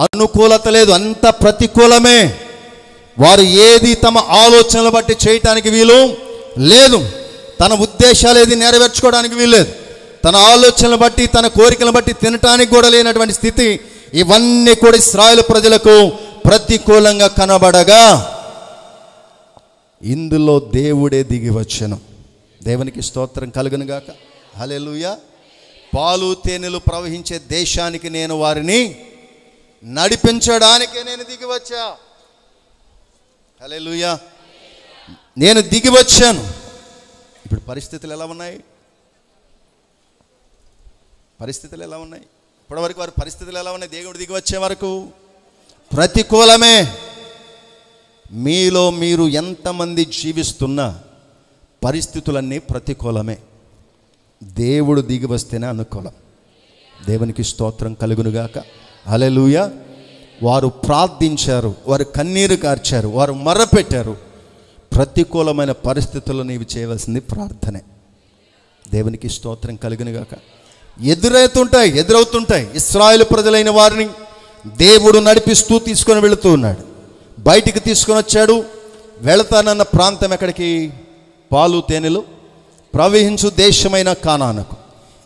అనుకూలత లేదు, అంత ప్రతికూలమే. వారు ఏది తమ ఆలోచనలు బట్టి చేయటానికి వీలు లేదు. తన ఉద్దేశాలు ఏది నెరవేర్చుకోవడానికి వీల్లేదు. తన ఆలోచనలు బట్టి, తన కోరికలను బట్టి తినటానికి కూడా లేనటువంటి స్థితి. ఇవన్నీ కూడా ఇశ్రాయేలు ప్రజలకు ప్రతికూలంగా కనబడగా ఇందులో దేవుడే దిగి వచ్చెను. దేవునికి స్తోత్రం కలుగునుగాక. హల్లెలూయా. పాలు తేనెలు ప్రవహించే దేశానికి నేను వారిని నడిపించడానికే నేను దిగి వచ్చా. హల్లెలూయా. నేను దిగి వచ్చాను. ఇప్పుడు పరిస్థితులు ఎలా ఉన్నాయి? పరిస్థితులు ఎలా ఉన్నాయి? ఇప్పటివరకు వారి పరిస్థితులు ఎలా ఉన్నాయి? దేవుడు దిగి వచ్చే వరకు ప్రతికూలమే. మీలో మీరు ఎంతమంది జీవిస్తున్నా పరిస్థితులన్నీ ప్రతికూలమే. దేవుడు దిగి వస్తేనే అనుకూలం. దేవునికి స్తోత్రం కలుగునుగాక. హల్లెలూయా. వారు ప్రార్థించారు, వారు కన్నీరు కార్చారు, వారు మొర్రపెట్టారు. ప్రతికూలమైన పరిస్థితుల్లో నీవు చేయవలసింది ప్రార్థనే. దేవునికి స్తోత్రం కలుగునుగాక. ఎదురవుతుంటాయి. ఇశ్రాయేలు ప్రజలైన వారిని దేవుడు నడిపిస్తూ తీసుకొని వెళుతూ ఉన్నాడు. బయటికి తీసుకొని వచ్చాడు. వెళతానన్న ప్రాంతం ఎక్కడికి? పాలు తేనెలు ప్రవహించు దేశమైన కానానుకు.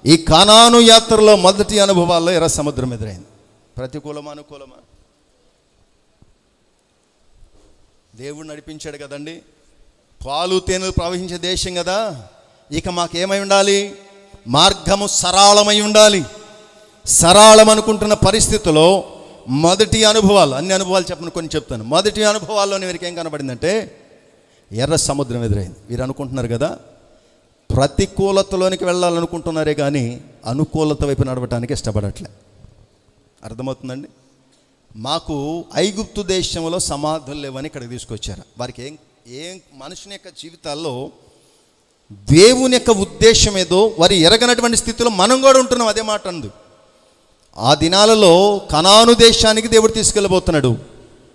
ఈ కానాను యాత్రలో మొదటి అనుభవాల్లో ఎర్ర సముద్రం ఎదురైంది. ప్రతికూలమా అనుకూలమా? దేవుడు నడిపించాడు కదండి. పాలు తేనెలు ప్రవహించే దేశం కదా. ఇక మాకేమై ఉండాలి? మార్గము సరళమై ఉండాలి. సరళం అనుకుంటున్న పరిస్థితిలో మొదటి అనుభవాలు, అన్ని అనుభవాలు చెప్పను, కొన్ని చెప్తాను. మొదటి అనుభవాల్లోనే వీరికి ఏం కనబడిందంటే ఎర్ర సముద్రం ఎదురైంది. వీరు అనుకుంటున్నారు కదా ప్రతికూలతలోనికి వెళ్ళాలనుకుంటున్నారే కానీ అనుకూలత వైపు నడవటానికి ఇష్టపడట్లే. అర్థమవుతుందండి? మాకు ఐగుప్తు దేశంలో సమాధులు లేవని ఇక్కడికి తీసుకొచ్చారు. వారికి ఏం మనుషుని యొక్క జీవితాల్లో దేవుని యొక్క ఉద్దేశం ఏదో వారు ఎరగనటువంటి స్థితిలో మనం కూడా ఉంటున్నాం. అదే మాట అందు. ఆ దినాలలో కనాను దేశానికి దేవుడు తీసుకెళ్ళబోతున్నాడు.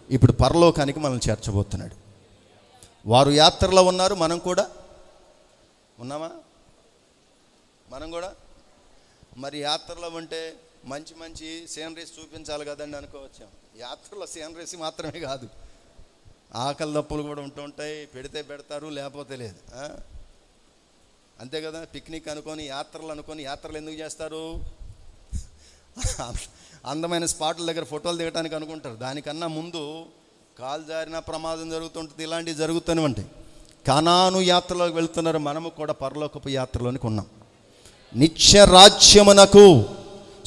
ఇప్పుడు పరలోకానికి మనల్ని చేర్చబోతున్నాడు. వారు యాత్రలో ఉన్నారు, మనం కూడా ఉన్నామా? మనం కూడా మరి యాత్రలో ఉంటే మంచి మంచి సీనరీస్ చూపించాలి కదండి అనుకోవచ్చాం. యాత్రలో సీనరీస్ మాత్రమే కాదు, ఆకలి దప్పులు కూడా ఉంటూ ఉంటాయి. పెడితే పెడతారు, లేకపోతే లేదు. అంతే కదా. పిక్నిక్ అనుకొని యాత్రలు ఎందుకు చేస్తారు? అందమైన స్పాట్ల దగ్గర ఫోటోలు దిగడానికి అనుకుంటారు. దానికన్నా ముందు కాలు జారిన ప్రమాదం జరుగుతుంటుంది. ఇలాంటివి జరుగుతూనే ఉంటాయి. కనాను యాత్రలోకి వెళ్తున్నారు. మనము కూడా పరలోకపు యాత్రలోనికి ఉన్నాం. నిత్య రాజ్యమునకు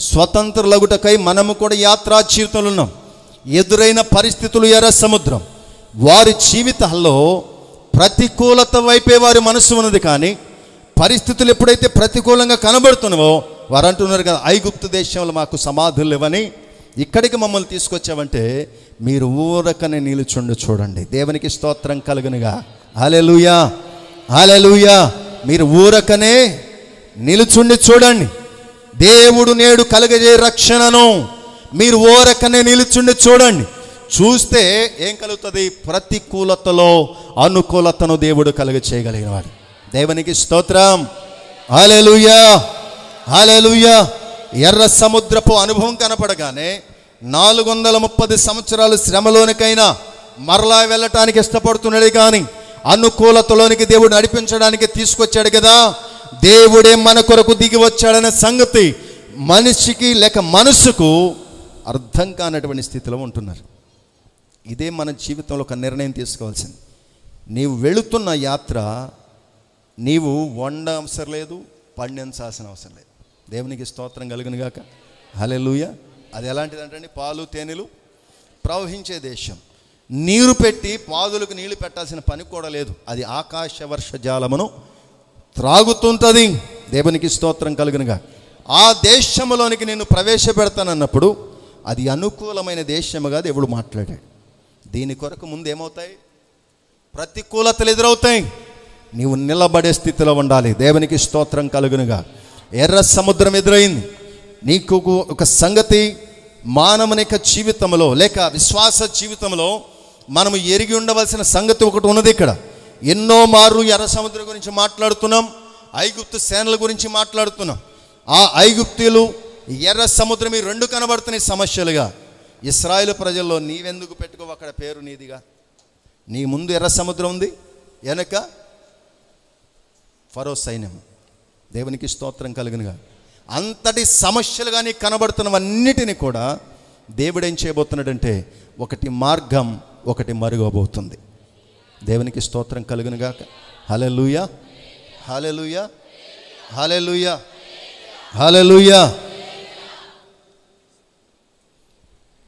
స్వతంత్రులగుటకై మనము కూడా యాత్రా జీవితంలో ఉన్నాం. ఎదురైన పరిస్థితులు ఎర్ర సముద్రం. వారి జీవితాల్లో ప్రతికూలత వైపే వారి మనసు ఉన్నది. కానీ పరిస్థితులు ఎప్పుడైతే ప్రతికూలంగా కనబడుతున్నావో వారు అంటున్నారు కదా, ఐగుప్తు దేశంలో మాకు సమాధులు లేవని ఇక్కడికి మమ్మల్ని తీసుకొచ్చావంటే మీరు ఊరకనే నిలుచుండి చూడండి. దేవునికి స్తోత్రం కలుగునుగా. హల్లెలూయా, హల్లెలూయా. మీరు ఊరకనే నిలుచుండి చూడండి. దేవుడు నేడు కలుగజే రక్షణను మీరు ఊరకనే నిలుచుండి చూడండి. చూస్తే ఏం కలుగుతుంది? ప్రతికూలతలో అనుకూలతను దేవుడు కలుగ చేయగలిగినవాడు. దేవునికి స్తోత్రం. హల్లెలూయా, హల్లెలూయా. ఎర్ర సముద్రపు అనుభవం కనపడగానే 430 సంవత్సరాలు శ్రమలోనికైనా మరలా వెళ్ళటానికి ఇష్టపడుతున్నాడు. కానీ అనుకూలతలోనికి దేవుడు నడిపించడానికి తీసుకొచ్చాడు కదా. దేవుడే మన కొరకు దిగి వచ్చాడనే సంగతి మనిషికి లేక మనసుకు అర్థం కానటువంటి స్థితిలో ఉంటున్నారు. ఇదే మన జీవితంలో ఒక నిర్ణయం తీసుకోవాల్సింది. నీవు వెళుతున్న యాత్ర నీవు వండ అవసరం లేదు, పండించాల్సిన అవసరం లేదు. దేవునికి స్తోత్రం కలుగునుగాక. హల్లెలూయా. అది ఎలాంటిదంటే పాలు తేనెలు ప్రవహించే దేశం. నీరు పెట్టి పాదులకు నీళ్లు పెట్టాల్సిన పని కూడా లేదు. అది ఆకాశ వర్ష జాలమును త్రాగుతుంటుంది. దేవునికి స్తోత్రం కలుగునుగా. ఆ దేశంలోనికి నేను ప్రవేశపెడతానన్నప్పుడు అది అనుకూలమైన దేశముగా దేవుడు మాట్లాడాడు. దీని కొరకు ముందు ఏమవుతాయి? ప్రతికూలతలు ఎదురవుతాయి. నీవు నిలబడే స్థితిలో ఉండాలి. దేవునికి స్తోత్రం కలుగునుగా. ఎర్ర సముద్రం ఎదురైంది. నీకు ఒక సంగతి మానవుని యొక్క జీవితంలో లేక విశ్వాస జీవితంలో మనము ఎరిగి ఉండవలసిన సంగతి ఒకటి ఉన్నది. ఇక్కడ ఎన్నో మార్లు ఎర్ర సముద్రం గురించి మాట్లాడుతున్నాం, ఐగుప్తు సేనల గురించి మాట్లాడుతున్నాం. ఆ ఐగుప్తులు ఎర్ర సముద్రం ఈ రెండు కనబడుతున్నాయి సమస్యలుగా. ఇశ్రాయేలు ప్రజల్లో నీవెందుకు పెట్టుకోవు అక్కడ పేరు నీదిగా? నీ ముందు ఎర్ర సముద్రం ఉంది, వెనక ఫరో సైన్యం. దేవునికి స్తోత్రం కలుగునుగా. అంతటి సమస్యలుగా నీకు కనబడుతున్నవన్నిటిని కూడా దేవుడు ఏం చేయబోతున్నాడంటే ఒకటి మార్గం, ఒకటి మరుగబోతుంది. దేవునికి స్తోత్రం కలుగునుగా. హల్లెలూయా, హల్లెలూయా, హల్లెలూయా, హల్లెలూయా.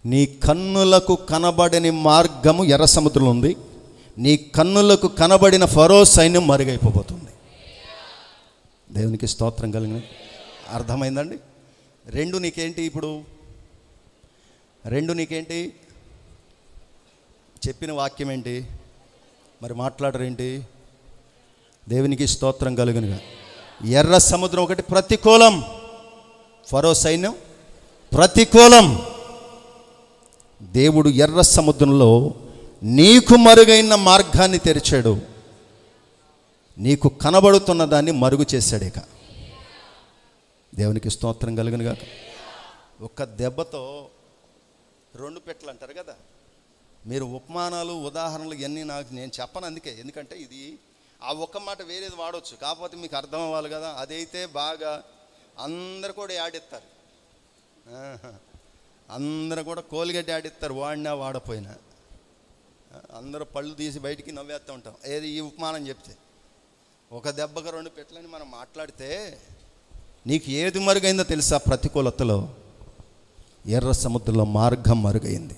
నీ కన్నులకు కనబడని మార్గము ఎర్ర సముద్రంలో ఉంది. నీ కన్నులకు కనబడిన ఫరో సైన్యం మరుగైపోబోతుంది. దేవునికి స్తోత్రం కలిగిన. అర్థమైందండి? రెండు నీకేంటి ఇప్పుడు? రెండు నీకేంటి? చెప్పిన వాక్యం ఏంటి? మరి మాట్లాడరేంటి? దేవునికి స్తోత్రం కలుగునుగా. ఎర్ర సముద్రం ఒకటి ప్రతికూలం, ఫరో సైన్యం ప్రతికూలం. దేవుడు ఎర్ర సముద్రంలో నీకు మరుగైన మార్గాన్ని తెరిచాడు, నీకు కనబడుతున్న దాన్ని మరుగు చేశాడు. ఇక దేవునికి స్తోత్రం కలుగునుగా. ఒక్క దెబ్బతో రెండు పెట్టలు అంటారు కదా. మీరు ఉపమానాలు ఉదాహరణలు ఇవన్నీ నేను చెప్పను, ఎందుకంటే ఇది ఆ ఒక్క మాట వేరేది వాడవచ్చు, కాకపోతే మీకు అర్థం అవ్వాలి కదా. అదైతే బాగా అందరు కూడా యాడిస్తారు, అందరూ కూడా కోల్గేట్ యాడిస్తారు, వాడినా వాడపోయినా. అందరూ పళ్ళు తీసి బయటికి నవ్వేస్తూ ఉంటాం ఏది ఈ ఉపమానం చెప్తే. ఒక దెబ్బకు రెండు పెట్టలని మనం మాట్లాడితే నీకు ఏది మరుగైందో తెలుసా? ప్రతికూలతలో ఎర్ర సముద్రంలో మార్గం మరుగైంది.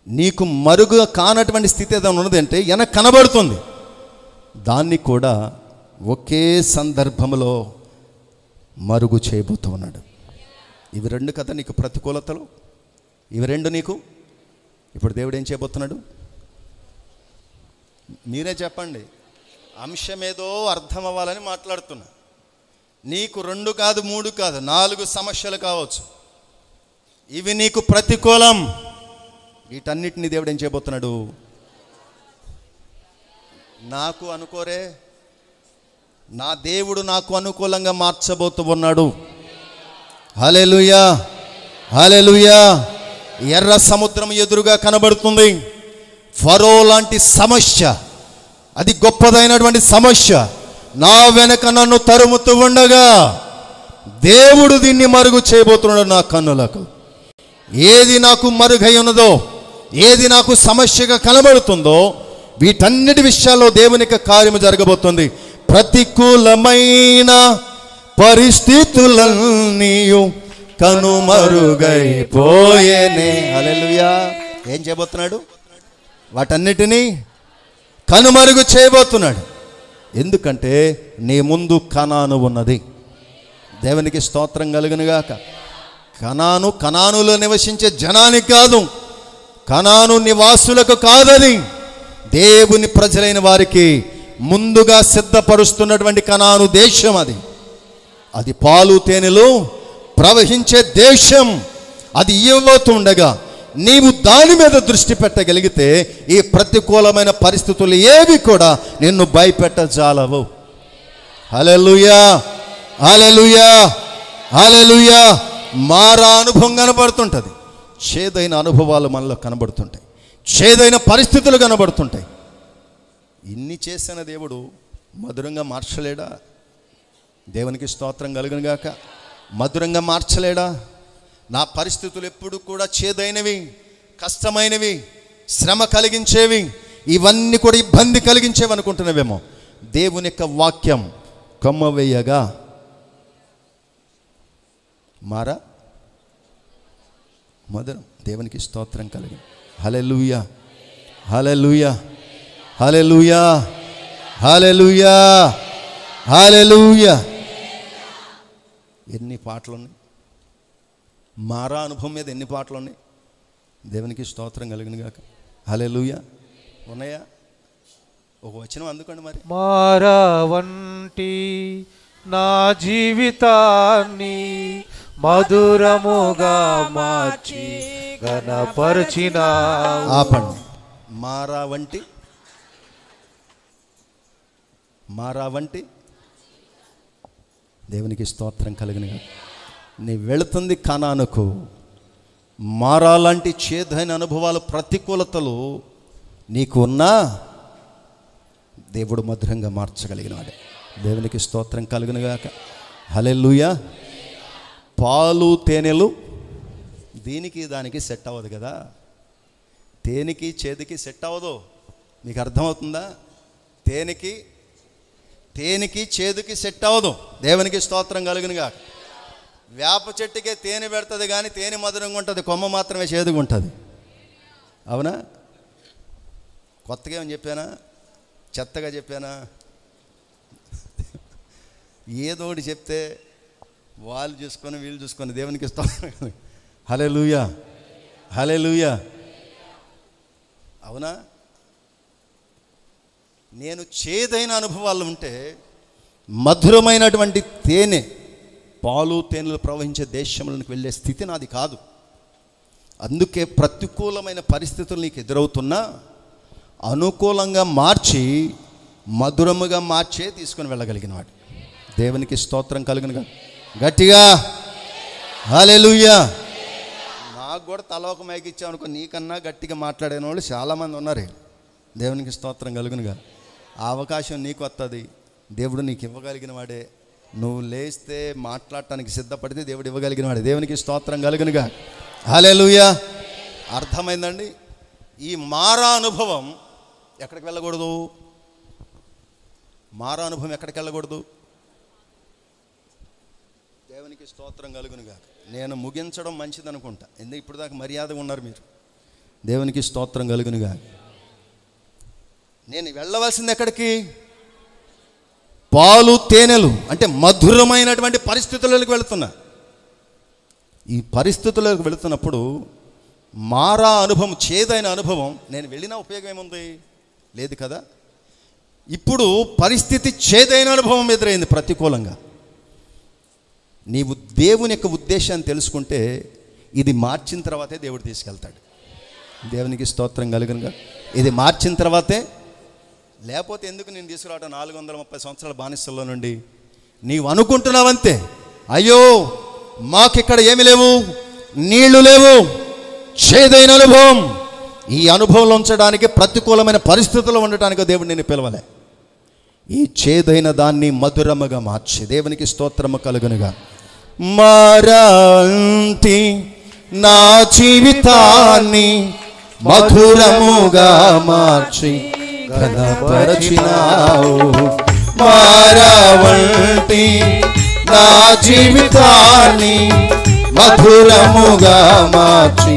నీకు మరుగు కానటువంటి స్థితి ఏదైనా ఉన్నదంటే వెనక కనబడుతుంది, దాన్ని కూడా ఒకే సందర్భంలో మరుగు చేయబోతూ ఉన్నాడు. ఇవి రెండు కదా నీకు ప్రతికూలతలు, ఇవి రెండు నీకు. ఇప్పుడు దేవుడు ఏం చేయబోతున్నాడు? మీరే చెప్పండి. అంశం ఏదో అర్థం అవ్వాలని మాట్లాడుతున్నా. నీకు 2 కాదు 3 కాదు 4 సమస్యలు కావచ్చు, ఇవి నీకు ప్రతికూలం. వీటన్నిటిని దేవుడు ఏం చేయబోతున్నాడు? నాకు అనుకోరే, నా దేవుడు నాకు అనుకూలంగా మార్చబోతూ ఉన్నాడు. హల్లెలూయా, హల్లెలూయా. ఎర్ర సముద్రం ఎదురుగా కనబడుతుంది. ఫరో లాంటి సమస్య, అది గొప్పదైనటువంటి సమస్య నా వెనక నన్ను తరుముతూ ఉండగా దేవుడు దీన్ని మరుగు చేయబోతున్నాడు నా కన్నులకు. ఏది నాకు మరుగై ఉన్నదో, ఏది నాకు సమస్యగా కనబడుతుందో, వీటన్నిటి విషయాల్లో దేవునికి కార్యము జరగబోతుంది. ప్రతికూలమైన పరిస్థితులన్నీ కనుమరుగైపోయేనే. హల్లెలూయా. ఏం చేయబోతున్నాడు? వాటన్నిటినీ కనుమరుగు చేయబోతున్నాడు. ఎందుకంటే నీ ముందు కనాను ఉన్నది. దేవునికి స్తోత్రం కలుగునుగాక. కనానులో నివసించే జనానికి కాదు, కనాను నివాసులకు కాదది, దేవుని ప్రజలైన వారికి ముందుగా సిద్ధపరుస్తున్నటువంటి కనాను దేశం. అది పాలు తేనెలు ప్రవహించే దేశం. అది ఇవ్వబోతుండగా నీవు దాని మీద దృష్టి పెట్టగలిగితే ఈ ప్రతికూలమైన పరిస్థితులు ఏవి కూడా నిన్ను భయపెట్టజాలవు. హల్లెలూయా, హల్లెలూయా, హల్లెలూయా. మారా అనుభవం కనబడుతుంటుంది, చేదైన అనుభవాలు మనలో కనబడుతుంటాయి, చేదైన పరిస్థితులు కనబడుతుంటాయి. ఇన్ని చేసిన దేవుడు మధురంగా మార్చలేడా? దేవునికి స్తోత్రం కలుగునుగాక. మధురంగా మార్చలేడా? నా పరిస్థితులు ఎప్పుడు కూడా చేదైనవి, కష్టమైనవి, శ్రమ కలిగించేవి, ఇవన్నీ కూడా ఇబ్బంది కలిగించేవి అనుకుంటున్నావేమో. దేవుని యొక్క వాక్యం కొమ్మ వేయగా మారా మధురం. దేవునికి స్తోత్రం కలిగి. హల్లెలూయా, హల్లెలూయా, హల్లెలూయా, హల్లెలూయా, హల్లెలూయా. ఎన్ని పాటలు ఉన్నాయి మారా అనుభవం మీద, ఎన్ని పాటలు ఉన్నాయి. దేవునికి స్తోత్రం కలిగిన గాక. హల్లెలూయా. ఉన్నాయా? ఒక వచనం అందుకోండి మరి. మారా వంటి నా జీవితాన్ని మధురముగా మార్చి ఘనపరచిన. ఆపండి. మారా వంటి దేవునికి స్తోత్రం కలిగిన గాక. నీ వెళుతుంది కనానుకు. మారా లాంటి చేదైన అనుభవాలు, ప్రతికూలతలు నీకు ఉన్నా దేవుడు మధురంగా మార్చగలిగినాడు. దేవునికి స్తోత్రం కలుగును గాక. హల్లెలూయా. పాలు తేనెలు దీనికి దానికి సెట్ అవ్వదు కదా. తేనెకి చేదుకి సెట్ అవ్వదు. మీకు అర్థమవుతుందా? తేనెకి చేదుకి సెట్ అవ్వదు. దేవునికి స్తోత్రం కలుగును గాక. వేప చెట్టుకే తేనె పెడుతుంది కానీ తేనె మధురంగా ఉంటుంది, కొమ్మ మాత్రమే చేదుగా ఉంటుంది. అవునా? కొత్తగా ఏమని చెప్పానా? చెత్తగా చెప్పానా? ఏదోటి చెప్తే వాళ్ళు చూసుకొని వీళ్ళు చూసుకొని దేవునికి స్తోత్రం. హల్లెలూయా, హల్లెలూయా. అవునా? నేను చేదైన అనుభవాలు ఉంటే మధురమైనటువంటి తేనె, పాలు తేనెలు ప్రవహించే దేశంలోకి వెళ్ళే స్థితి నాది కాదు. అందుకే ప్రతికూలమైన పరిస్థితులు నీకు ఎదురవుతున్నా అనుకూలంగా మార్చి మధురముగా మార్చే తీసుకొని వెళ్ళగలిగిన వాడు. దేవునికి స్తోత్రం కలుగునుగా. గట్టిగా హల్లెలూయా. నాకు కూడా తల ఒక మైక్ ఇచ్చామనుకో, నీకన్నా గట్టిగా మాట్లాడిన వాళ్ళు చాలామంది ఉన్నారు. దేవునికి స్తోత్రం కలుగునుగా. ఆ అవకాశం నీకు వస్తుంది, దేవుడు నీకు ఇవ్వగలిగిన వాడే. నువ్వు లేస్తే మాట్లాడటానికి సిద్ధపడితే దేవుడు ఇవ్వగలిగిన వాడే. దేవునికి స్తోత్రం కలుగునుగా. హల్లెలూయా. అర్థమైందండి? ఈ మారా అనుభవం ఎక్కడికి వెళ్ళకూడదు? మారా అనుభవం ఎక్కడికి వెళ్ళకూడదు? దేవునికి స్తోత్రం కలుగునుగా. నేను ముగించడం మంచిది అనుకుంటా, ఎందుకు ఇప్పుడు దాకా మర్యాదగా ఉన్నారు మీరు. దేవునికి స్తోత్రం కలుగునుగా. నేను వెళ్ళవలసింది ఎక్కడికి? పాలు తేనెలు అంటే మధురమైనటువంటి పరిస్థితులకు వెళుతున్నా. ఈ పరిస్థితులకు వెళుతున్నప్పుడు మారా అనుభవం, చేదైన అనుభవం, నేను వెళ్ళినా ఉపయోగం ఏముంది? లేదు కదా. ఇప్పుడు పరిస్థితి చేదైన అనుభవం ఎదురైంది ప్రతికూలంగా. నీవు దేవుని యొక్క ఉద్దేశాన్ని తెలుసుకుంటే ఇది మార్చిన తర్వాతే దేవుడు తీసుకెళ్తాడు. దేవునికి స్తోత్రం కలుగునుగా. ఇది మార్చిన తర్వాతే, లేకపోతే ఎందుకు నేను తీసుకురావటం 430 సంవత్సరాల బానిసల్లో నుండి? నీవు అనుకుంటున్నావంతే, అయ్యో మాకిక్కడ ఏమి లేవు, నీళ్లు లేవు, చేదైన అనుభవం. ఈ అనుభవంలో ఉంచడానికి, ప్రతికూలమైన పరిస్థితుల్లో ఉండటానికి దేవుడు నిన్ను పిలవలే. ఈ చేదైన దాన్ని మధురముగా మార్చి, దేవునికి స్తోత్రము కలుగునుగా. మారాంటి నా జీవితాన్ని మధురముగా మార్చి ఘనపరచినావు. మారావంటి నా జీవితాన్ని మధురముగా మార్చి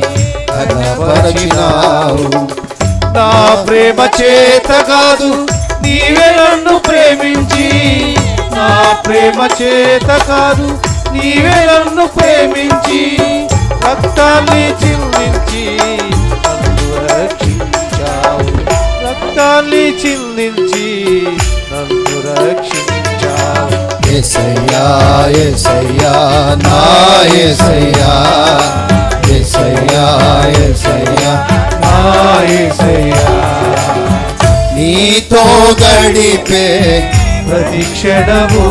ఘనపరచినావు. నా ప్రేమ చేత కాదు, నీవే నన్ను ప్రేమించి. నా ప్రేమ చేత కాదు, నీవే నన్ను ప్రేమించి. రక్తాన్ని చిందించి నన్ను రక్షించావు. రక్తాన్ని చిందించి నన్ను రక్షించావు. యేసయ్యా యేసయ్యా నా యేసయ్యా, యేసయ్యా యేసయ్యా నా యేసయ్యా. నీతో గడిపే ప్రతి క్షణము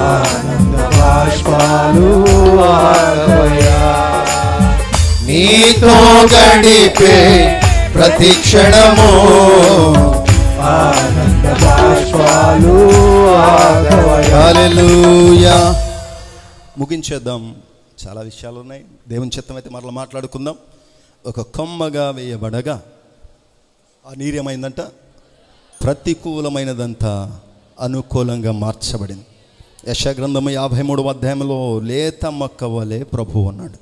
ఆనంద బాష్పాలు ఆగవయ్యా. నీతో గడిపే ప్రతి క్షణము ఆనంద బాష్పాలు ఆగవయ్యా. హల్లెలూయా. ముగించేద్దాం. చాలా విషయాలు ఉన్నాయి. దేవుని చిత్తం అయితే మరలా మాట్లాడుకుందాం. ఒక కొమ్మగా వేయబడగా ఆ నీరేమైందంట? ప్రతికూలమైనదంతా అనుకూలంగా మార్చబడింది. యెషయా గ్రంథము 53వ అధ్యాయంలో లేత మొక్క వలె ప్రభువు అన్నాడు.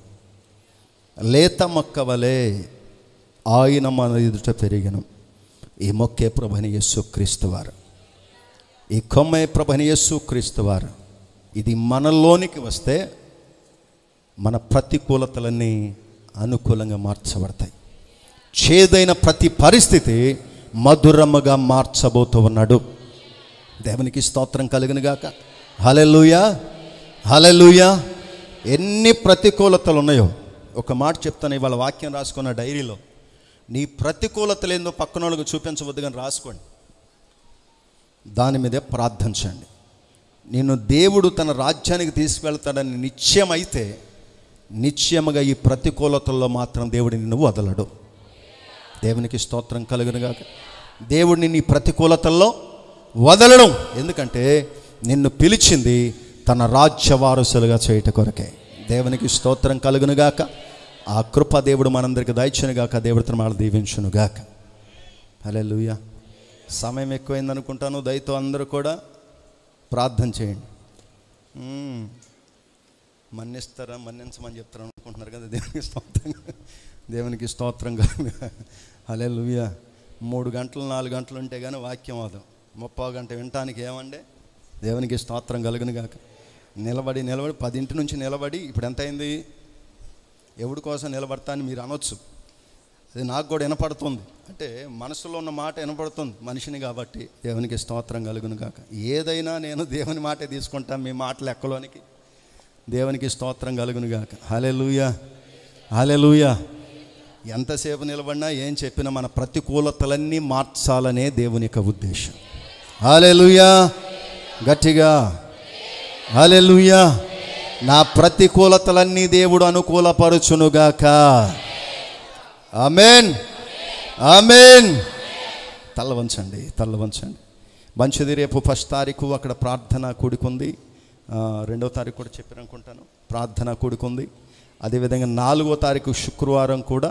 లేత మొక్క వలె ఆయన మన ఎదుట పెరిగెను. ఈ మొక్కే ప్రభుని యేసుక్రీస్తు వారు, ఈ కొమ్మే ప్రభుని యేసుక్రీస్తు వారు. ఇది మనలోనికి వస్తే మన ప్రతికూలతలన్నీ అనుకూలంగా మార్చబడతాయి. చేదైన ప్రతి పరిస్థితి మధురముగా మార్చబోతూ ఉన్నాడు. దేవునికి స్తోత్రం కలుగునుగాక. హల్లెలూయా, హల్లెలూయా. ఎన్ని ప్రతికూలతలు ఉన్నాయో ఒక మాట చెప్తాను. ఇవాళ వాక్యం రాసుకున్న డైరీలో నీ ప్రతికూలతలు ఏందో పక్కన వాళ్ళకు చూపించవద్దు కానీ రాసుకోండి. దాని మీదే ప్రార్థించండి. నిన్ను దేవుడు తన రాజ్యానికి తీసుకువెళ్తాడని నిశ్చయమైతే నిశ్చయముగా ఈ ప్రతికూలతల్లో మాత్రం దేవుడు నిన్ను వదలడు. దేవునికి స్తోత్రం కలుగునుగాక. దేవుడిని నీ ప్రతికూలతల్లో వదలడం. ఎందుకంటే నిన్ను పిలిచింది తన రాజ్య వారసులుగా చేయట కొరకే. దేవునికి స్తోత్రం కలుగునుగాక. ఆ కృప దేవుడు మనందరికి దయచునుగాక. దేవుడు తన మాట దీవించునుగాక. హల్లెలూయా. సమయం ఎక్కువైంది అనుకుంటాను. దయతో అందరూ కూడా ప్రార్థన చేయండి. మన్నిస్తారా, మన్నించమని చెప్తారు అనుకుంటున్నారు కదా. దేవునికి స్తోత్రం, దేవునికి స్తోత్రం కాదు. హల్లెలూయా. 3 గంటలు 4 గంటలు ఉంటే కానీ వాక్యం అవదు. 30 గంట వినటానికి ఏమండే. దేవునికి స్తోత్రం కలుగునుగాక. నిలబడి 10 నుంచి నిలబడి ఇప్పుడు ఎంత అయింది? ఎవడి కోసం నిలబడతా అని మీరు అనొచ్చు. అది నాకు కూడా వినపడుతుంది. అంటే మనసులో ఉన్న మాట వినపడుతుంది మనిషిని కాబట్టి. దేవునికి స్తోత్రం కలుగును గాక. ఏదైనా నేను దేవుని మాటే తీసుకుంటాను మీ మాట లెక్కలోనికి. దేవునికి స్తోత్రం కలుగును గాక. హల్లెలూయా, హల్లెలూయా. ఎంతసేపు నిలబడినా ఏం చెప్పినా మన ప్రతికూలతలన్నీ మార్చాలనే దేవుని యొక్క ఉద్దేశం. హల్లెలూయా, గట్టిగా హల్లెలూయా. నా ప్రతికూలతలన్నీ దేవుడు అనుకూలపరుచునుగాక. ఆమేన్, ఆమేన్. తల్ల వంచండి. మంచిది. రేపు 1 తారీఖు అక్కడ ప్రార్థన కూడుకుంది. 2వ తారీఖు కూడా చెప్పారనుకుంటాను ప్రార్థన కూడుకుంది. అదేవిధంగా 4వ తారీఖు శుక్రవారం కూడా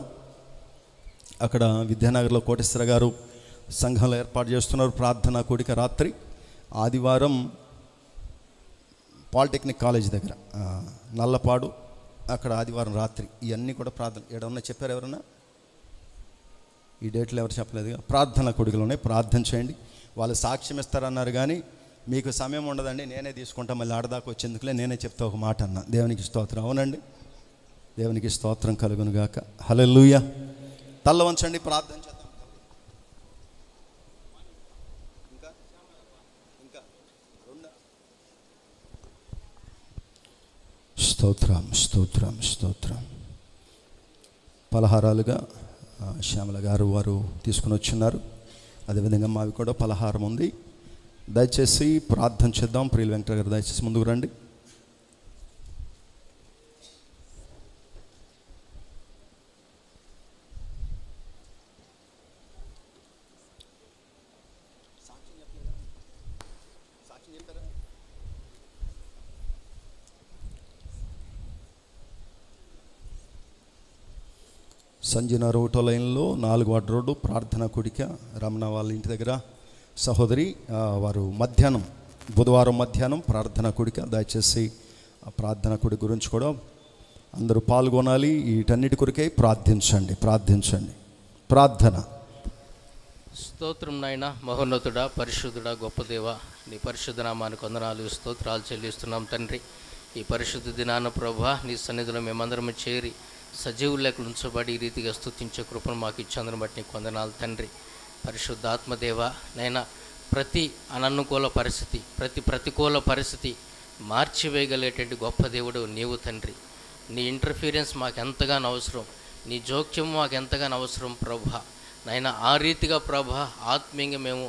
అక్కడ విద్యానగర్లో కోటేశ్వర గారు సంఘంలో ఏర్పాటు చేస్తున్నారు ప్రార్థన కూడిక రాత్రి. ఆదివారం పాలిటెక్నిక్ కాలేజ్ దగ్గర నల్లపాడు అక్కడ ఆదివారం రాత్రి. ఇవన్నీ కూడా ప్రార్థన ఏడన్నా చెప్పారు ఎవరన్నా? ఈ డేట్లు ఎవరు చెప్పలేదు. ప్రార్థన కూడికలోనే ప్రార్థన చేయండి. వాళ్ళు సాక్ష్యం ఇస్తారన్నారు కానీ మీకు సమయం ఉండదండి, నేనే తీసుకుంటా, మళ్ళీ ఆడదాకా వచ్చేందుకులే నేనే చెప్తా ఒక మాట అన్నా. దేవునికి స్తోత్రం. అవునండి, దేవునికి స్తోత్రం కలుగును గాక. హల్లెలూయా. తల్ల వంచండి, ప్రార్థన చేద్దాం. స్తోత్రం, స్తోత్రం, స్తోత్రం. పలహారాలుగా శ్యామల గారు వారు తీసుకుని వచ్చిన్నారు. అదేవిధంగా మావి కూడా పలహారం ఉంది. దయచేసి ప్రార్థన చేద్దాం. ప్రియులు వెంకట గారు దయచేసి ముందుకు రండి. సంజీనగర్ 1వ లైన్లో 4వ వార్డు రోడ్డు ప్రార్థన కూడిక రమణ వాళ్ళ ఇంటి దగ్గర సహోదరి వారు మధ్యాహ్నం బుధవారం మధ్యాహ్నం ప్రార్థన కూడిక. దయచేసి ఆ ప్రార్థన కూడిక గురించి కూడా అందరూ పాల్గొనాలి. వీటన్నిటి కొరకై ప్రార్థించండి. ప్రార్థన. స్తోత్రం నాయన, మహోన్నతుడా, పరిశుద్ధుడా, గొప్ప దేవ, నీ పరిశుద్ధ నామానికి వందనాలు స్తోత్రాలు చెల్లిస్తున్నాం తండ్రి. ఈ పరిశుద్ధ దినాన ప్రభువా నీ సన్నిధిలో మేమందరం చేరి సజీవులకు ఉంచబడి ఈ రీతిగా స్తుతించే కృపను మాకు ఇచ్చేందును బట్టి నీకు వందనాలు తండ్రి. పరిశుద్ధాత్మదేవ నైనా ప్రతి అననుకూల పరిస్థితి, ప్రతి ప్రతికూల పరిస్థితి మార్చివేయగలిగేటువంటి గొప్ప దేవుడు నీవు తండ్రి. నీ ఇంటర్ఫీరెన్స్ మాకు ఎంతగానో అవసరం, నీ జోక్యం మాకు ఎంతగానో అవసరం ప్రభా. నైనా ఆ రీతిగా ప్రభా ఆత్మీయంగా మేము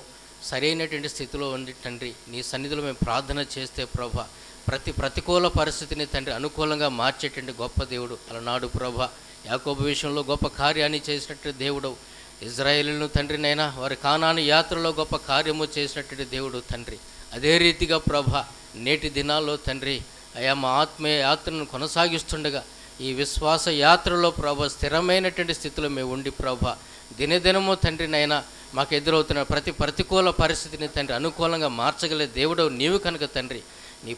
సరైనటువంటి స్థితిలో ఉండి తండ్రి నీ సన్నిధిలో మేము ప్రార్థన చేస్తే ప్రభా ప్రతి ప్రతికూల పరిస్థితిని తండ్రి అనుకూలంగా మార్చేటువంటి గొప్ప దేవుడు. అలనాడు ప్రభా యాకోబు విషయంలో గొప్ప కార్యాన్ని చేసినటువంటి దేవుడు. ఇజ్రాయేలును తండ్రినైనా వారి కానాను యాత్రలో గొప్ప కార్యము చేసినటువంటి దేవుడు తండ్రి. అదే రీతిగా ప్రభా నేటి దినాల్లో తండ్రి అయా మా ఆత్మీయ యాత్రను కొనసాగిస్తుండగా ఈ విశ్వాస యాత్రలో ప్రభా స్థిరమైనటువంటి స్థితిలో మేము ఉండి ప్రభా దినదినము తండ్రినైనా మాకు ఎదురవుతున్న ప్రతి ప్రతికూల పరిస్థితిని తండ్రి అనుకూలంగా మార్చగలిగే దేవుడు నీవు కనుక తండ్రి